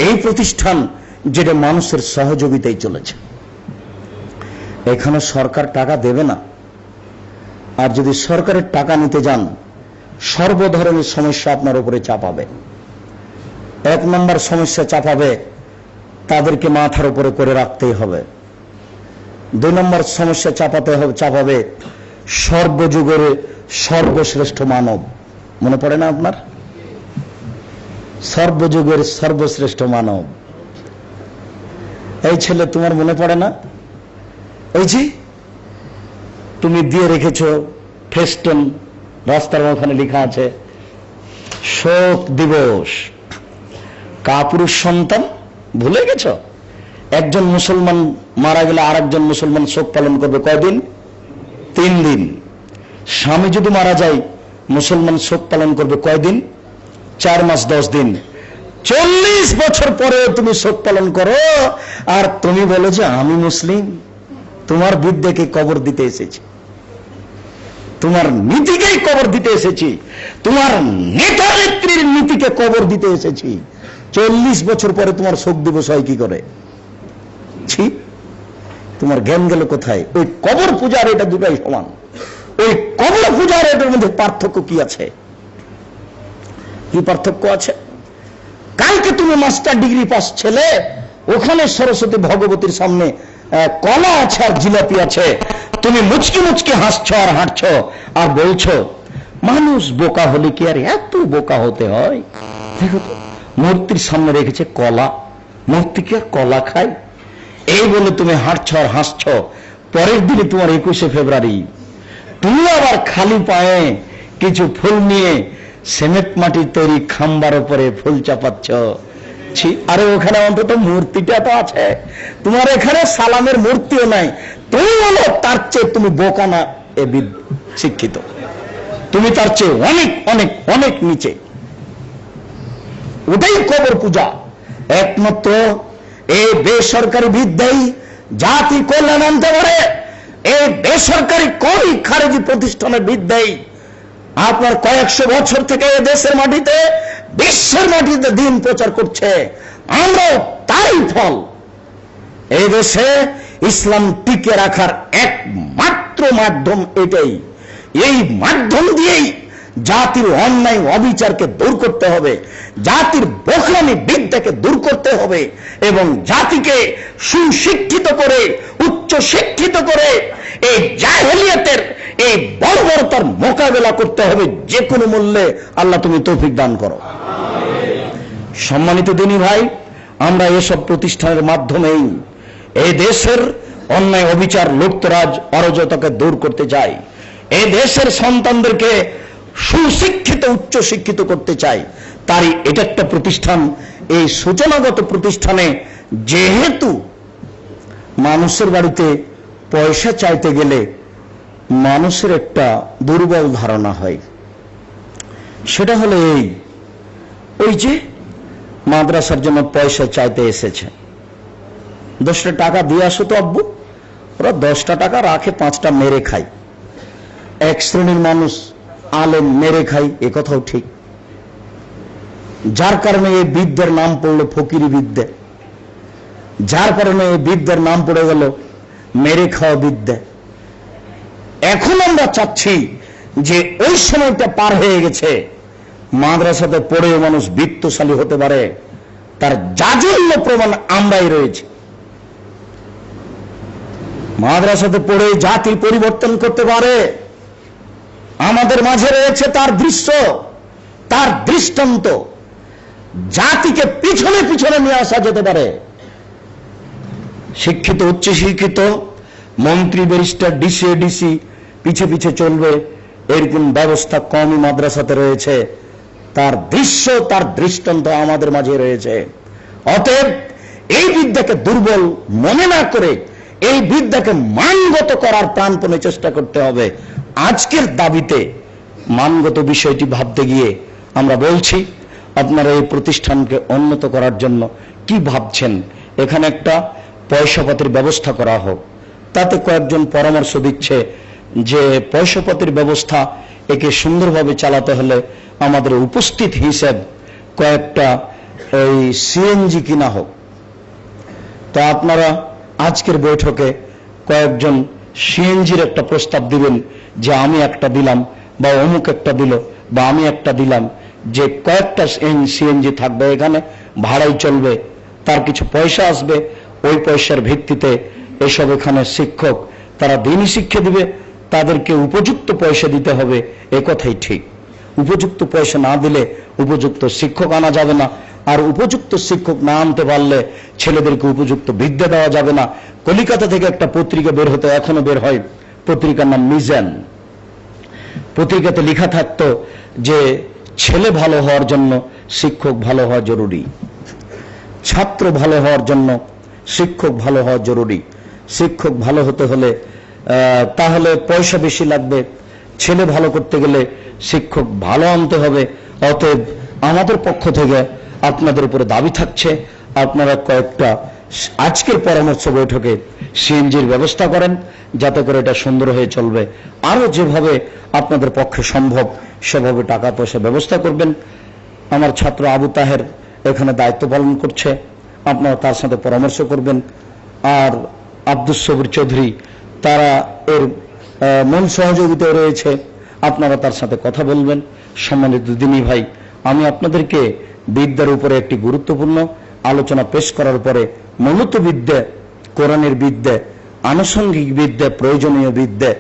এই প্রতিষ্ঠান যেটা মানুষের সহযোগিতায় চলেছে। এখানে সরকার টাকা দেবে না, আর যদি সরকারের টাকা নিতে যান সর্ব ধরনের সমস্যা আপনার উপরে চাপাবে। 1 নম্বর সমস্যা চাপাবে, তাদেরকে মাথার উপরে করে রাখতেই হবে। 2 নম্বর সমস্যা চাপাবে সর্বযুগের সর্বশ্রেষ্ঠ মানব। মনে পড়ে না আপনার? সর্বযুগের সর্বশ্রেষ্ঠ মানব। এই ছেলে তোমার মনে পড়ে না? ওই যে তুমি দিয়ে রেখেছ ফেস্টন, রাস্তার ওখানে লেখা আছে শোক দিবস, কাপুরুষ সন্তান ভুলে গেছ? একজন মুসলমান মারা গেলে আরেকজন মুসলমান শোক পালন করবে কয়দিন? 3 দিন। স্বামী যদি মারা যায় মুসলমান শোক পালন করবে কয়দিন? 4 মাস 10 দিন। 40 বছর পরে তুমি শোক পালন করো আর তুমি বলো যে আমি মুসলিম। তোমার বিদ্যাকে কবর দিতে এসেছি, তোমার নীতিকেই কবর দিতে এসেছি, তোমার নেতা নেত্রীর নীতিকে কবর দিতে এসেছি। 40 বছর পরে তোমার শোক দিবস হয় কি করে? ছি, তোমার জ্ঞান গেল কোথায়? ওই কবর পূজার এটা দুটাই সমান। ওই কবর পূজার এটার মধ্যে পার্থক্য কি আছে? কি পার্থক্য আছে? কালকে তুমি মাস্টার ডিগ্রি পাস ছেলে, ওখানে সরস্বতী ভগবতীর সামনে কলা আছে আর জিলাপি আছে, তুমি মুচকি মুচকি হাসছো আর হাঁটছো আর বলছো মানুষ বোকা হলে কি আর এত বোকা হতে হয়? দেখো তো, মূর্তির সামনে রেখেছে কলা, মূর্তি কি আর কলা খায়? এই বলে তুমি হাঁটছো আর হাসছো। পরের দিনে তোমার 21শে ফেব্রুয়ারি, তুমি আবার খালি পায়ে কিছু ফুল নিয়ে সিমেন্ট মাটির তৈরি খাম্বার উপরে ফুল চাপাচ্ছ। আরে ওখানে অন্তত মূর্তিটা তো আছে, তোমার এখানে সালামের মূর্তিও নাই। তুমি বলো তার চেয়ে তুমি বোকা না এ শিক্ষিত? তুমি তার চেয়ে অনেক অনেক অনেক নিচে। ওটাই কবর পূজা। একমাত্র এই বেসরকারি বিদ্যাই জাতি কল্যাণ আনতে পারে। এই বেসরকারি কই খারেজি প্রতিষ্ঠানের বিদ্যাই আপনার কয়েকশো বছর থেকে এ দেশের মাটিতে, বিশ্বের মাটিতে দিন প্রচার করছে। আমরাও তাই ফল। এই দেশে ইসলাম টিকে রাখার একমাত্র মাধ্যম এটাই। এই মাধ্যম দিয়েই জাতির অন্যায় অবিচারকে দূর করতে হবে, জাতির বোখরামি বিদ্যাকে দূর করতে হবে এবং জাতিকে সুশিক্ষিত করে, উচ্চ শিক্ষিত করে এই জাহেলিয়াতের এই বর্বরতার মোকাবেলা করতে হবে যে কোনো মূল্যে। আল্লাহ তুমি তৌফিক দান করো। সম্মানিত দিনী ভাই, আমরা এসব প্রতিষ্ঠানের মাধ্যমেই এই দেশের অন্যায় অবিচার, লুপ্তরাজ, অরাজকতাকে দূর করতে চাই। এই দেশের সন্তানদেরকে সুশিক্ষিত, উচ্চ শিক্ষিত করতে চাই। তারই এটা একটা প্রতিষ্ঠান। এই সূচনাগত প্রতিষ্ঠানে যেহেতু মানুষের বাড়িতে পয়সা চাইতে গেলে মানুষের একটা দুর্বল ধারণা হয়, সেটা হলো ওই যে মাদ্রাসার জন্য পয়সা চাইতে এসেছে, 10টা টাকা দিয়ে আসো তো আব্বু। ওরা 10টা টাকা রাখে, 5টা মেরে খায়। এক শ্রেণীর মানুষ আলেম মেরে খায়, এ কথাও ঠিক। যার কারণে এই বিদ্যার নাম পড়লো ফকিরি বিদ্যা, যার কারণে এই বিদ্যার নাম পড়ে গেল মেরে খাওয়া বিদ্যা। এখন আমরা চাচ্ছি যে ওই সময়টা পার হয়ে গেছে, মাদ্রাসাতে পড়েও মানুষ বিত্তশালী হতে পারে। তার জাজল্য প্রমাণ আমরাই রয়েছে। মাদ্রাসাতে পড়ে জাতি পরিবর্তন করতে পারে, আমাদের মাঝে রয়েছে তার দৃশ্য, তার দৃষ্টান্ত। জাতিকে পিছনে পিছনে নিয়ে আসা যেতে পারে। শিক্ষিত, উচ্চ শিক্ষিত মন্ত্রী, ব্যারিস্টার, ডিসি, এডিসি পিছে পিছে চলবে, এরকম ব্যবস্থা কমই মাদ্রাসাতে রয়েছে। তার দৃশ্য, তার দৃষ্টান্ত আমাদের মাঝে রয়েছে। অতএব এই বিদ্যাকে দুর্বল মনে না করে এই বিদ্যাকে মানগত করার প্রাণপণে চেষ্টা করতে হবে। আজকের দাবিতে মানগত বিষয়টি ভাবতে গিয়ে আমরা বলছি, আপনারা এই প্রতিষ্ঠানকে উন্নত করার জন্য কি ভাবছেন? এখানে একটা পয়সাপাতির ব্যবস্থা করা হোক। তাতে কয়েকজন পরামর্শ দিচ্ছে যে পয়সাপাতির ব্যবস্থা একে সুন্দরভাবে চালাতে হলে আমাদের উপস্থিত হিসেব কয়েকটা ওই সিএনজি কিনা হোক। তো আপনারা আজকের বৈঠকে কয়েকজন সিএনজির একটা প্রস্তাব দিবেন, যে আমি একটা দিলাম বা অমুক একটা দিল বা আমি একটা দিলাম, যে কয়েকটা সিএনজি থাকবে এখানে, ভাড়াই চলবে, তার কিছু পয়সা আসবে, ওই পয়সার ভিত্তিতে এসব এখানে শিক্ষক তারা দিনই শিক্ষা দিবে। তাদেরকে উপযুক্ত পয়সা দিতে হবে, এ কথাই ঠিক। উপযুক্ত পয়সা না দিলে উপযুক্ত শিক্ষক আনা যাবে না, আর উপযুক্ত শিক্ষক না আনতে পারলে ছেলেদেরকে উপযুক্ত বিদ্যা দেওয়া যাবে না। কলিকাতা থেকে একটা পত্রিকা বের হতো, এখনো বের হয়, পত্রিকার নাম মিজান। পত্রিকাতে লেখা থাকতো যে ছেলে ভালো হওয়ার জন্য শিক্ষক ভালো হওয়া জরুরি, ছাত্র ভালো হওয়ার জন্য শিক্ষক ভালো হওয়া জরুরি। শিক্ষক ভালো হতে হলে তাহলে পয়সা বেশি লাগবে, ছেলে ভালো করতে গেলে শিক্ষক ভালো আনতে হবে। অতএব আমাদের পক্ষ থেকে আপনাদের উপরে দাবি থাকছে, আপনারা কয়েকটা আজকের পরামর্শ বৈঠকে সিএনজির ব্যবস্থা করেন, যাতে করে এটা সুন্দর হয়ে চলবে। আরো যেভাবে আপনাদের পক্ষে সম্ভব সেভাবে টাকা পয়সা ব্যবস্থা করবেন। আমার ছাত্র আবু তাহের এখানে দায়িত্ব পালন করছে, আপনারা তার সাথে পরামর্শ করবেন। আর আব্দুস সবির চৌধুরী তারা এর মূল সহযোগিতায় রয়েছে, আপনারা তার সাথে কথা বলবেন। সম্মানিত দিনী ভাই, আমি আপনাদেরকে বিদ্যার উপরে একটি গুরুত্বপূর্ণ আলোচনা পেশ করার পরে মূলত বিদ্যা, কোরআনের বিদ্যা, আনুষঙ্গিক বিদ্যা, প্রয়োজনীয় বিদ্যা,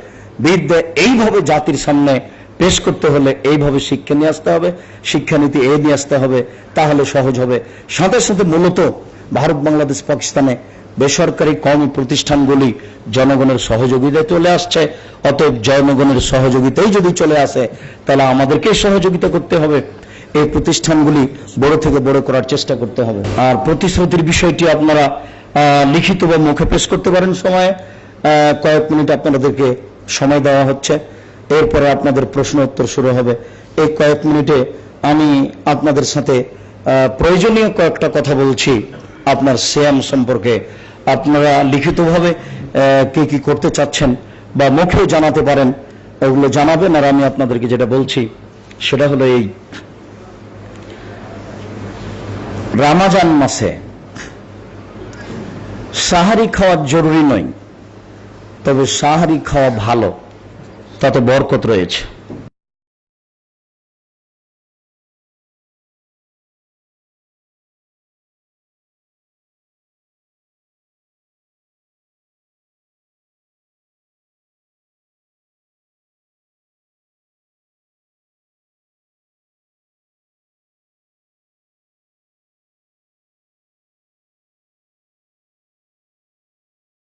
বিদ্যা এইভাবে জাতির সামনে পেশ করতে হলে এইভাবে শিক্ষা নিয়ে আসতে হবে, শিক্ষানীতি নিয়ে আসতে হবে, তাহলে সহজ হবে। সাথে সাথে মূলত ভারত, বাংলাদেশ, পাকিস্তানে বেসরকারি কওমি প্রতিষ্ঠানগুলি জনগণের সহযোগিতায় চলে আসছে। অতএব জনগণের সহযোগিতাই যদি চলে আসে, তাহলে আমাদেরকেই সহযোগিতা করতে হবে। এই প্রতিষ্ঠানগুলি বড় থেকে বড় করার চেষ্টা করতে হবে। আর প্রতিশ্রুতির বিষয়টি আপনারা লিখিত বা মুখে পেশ করতে পারেন। সময়ে কয়েক মিনিট আপনাদেরকে সময় দেওয়া হচ্ছে। এরপরে আপনাদের প্রশ্ন উত্তর শুরু হবে। এই কয়েক মিনিটে আমি আপনাদের সাথে প্রয়োজনীয় কয়েকটা কথা বলছি আপনার সিয়াম সম্পর্কে। আপনারা লিখিতভাবে কি কি করতে চাচ্ছেন বা মুখেও জানাতে পারেন, ওগুলো জানাবেন। আর আমি আপনাদেরকে যেটা বলছি সেটা হলো এই রমজান মাসে সাহারি খাওয়া জরুরি নয়, তবে সাহারি খাওয়া ভালো, তাতে বরকত রয়েছে।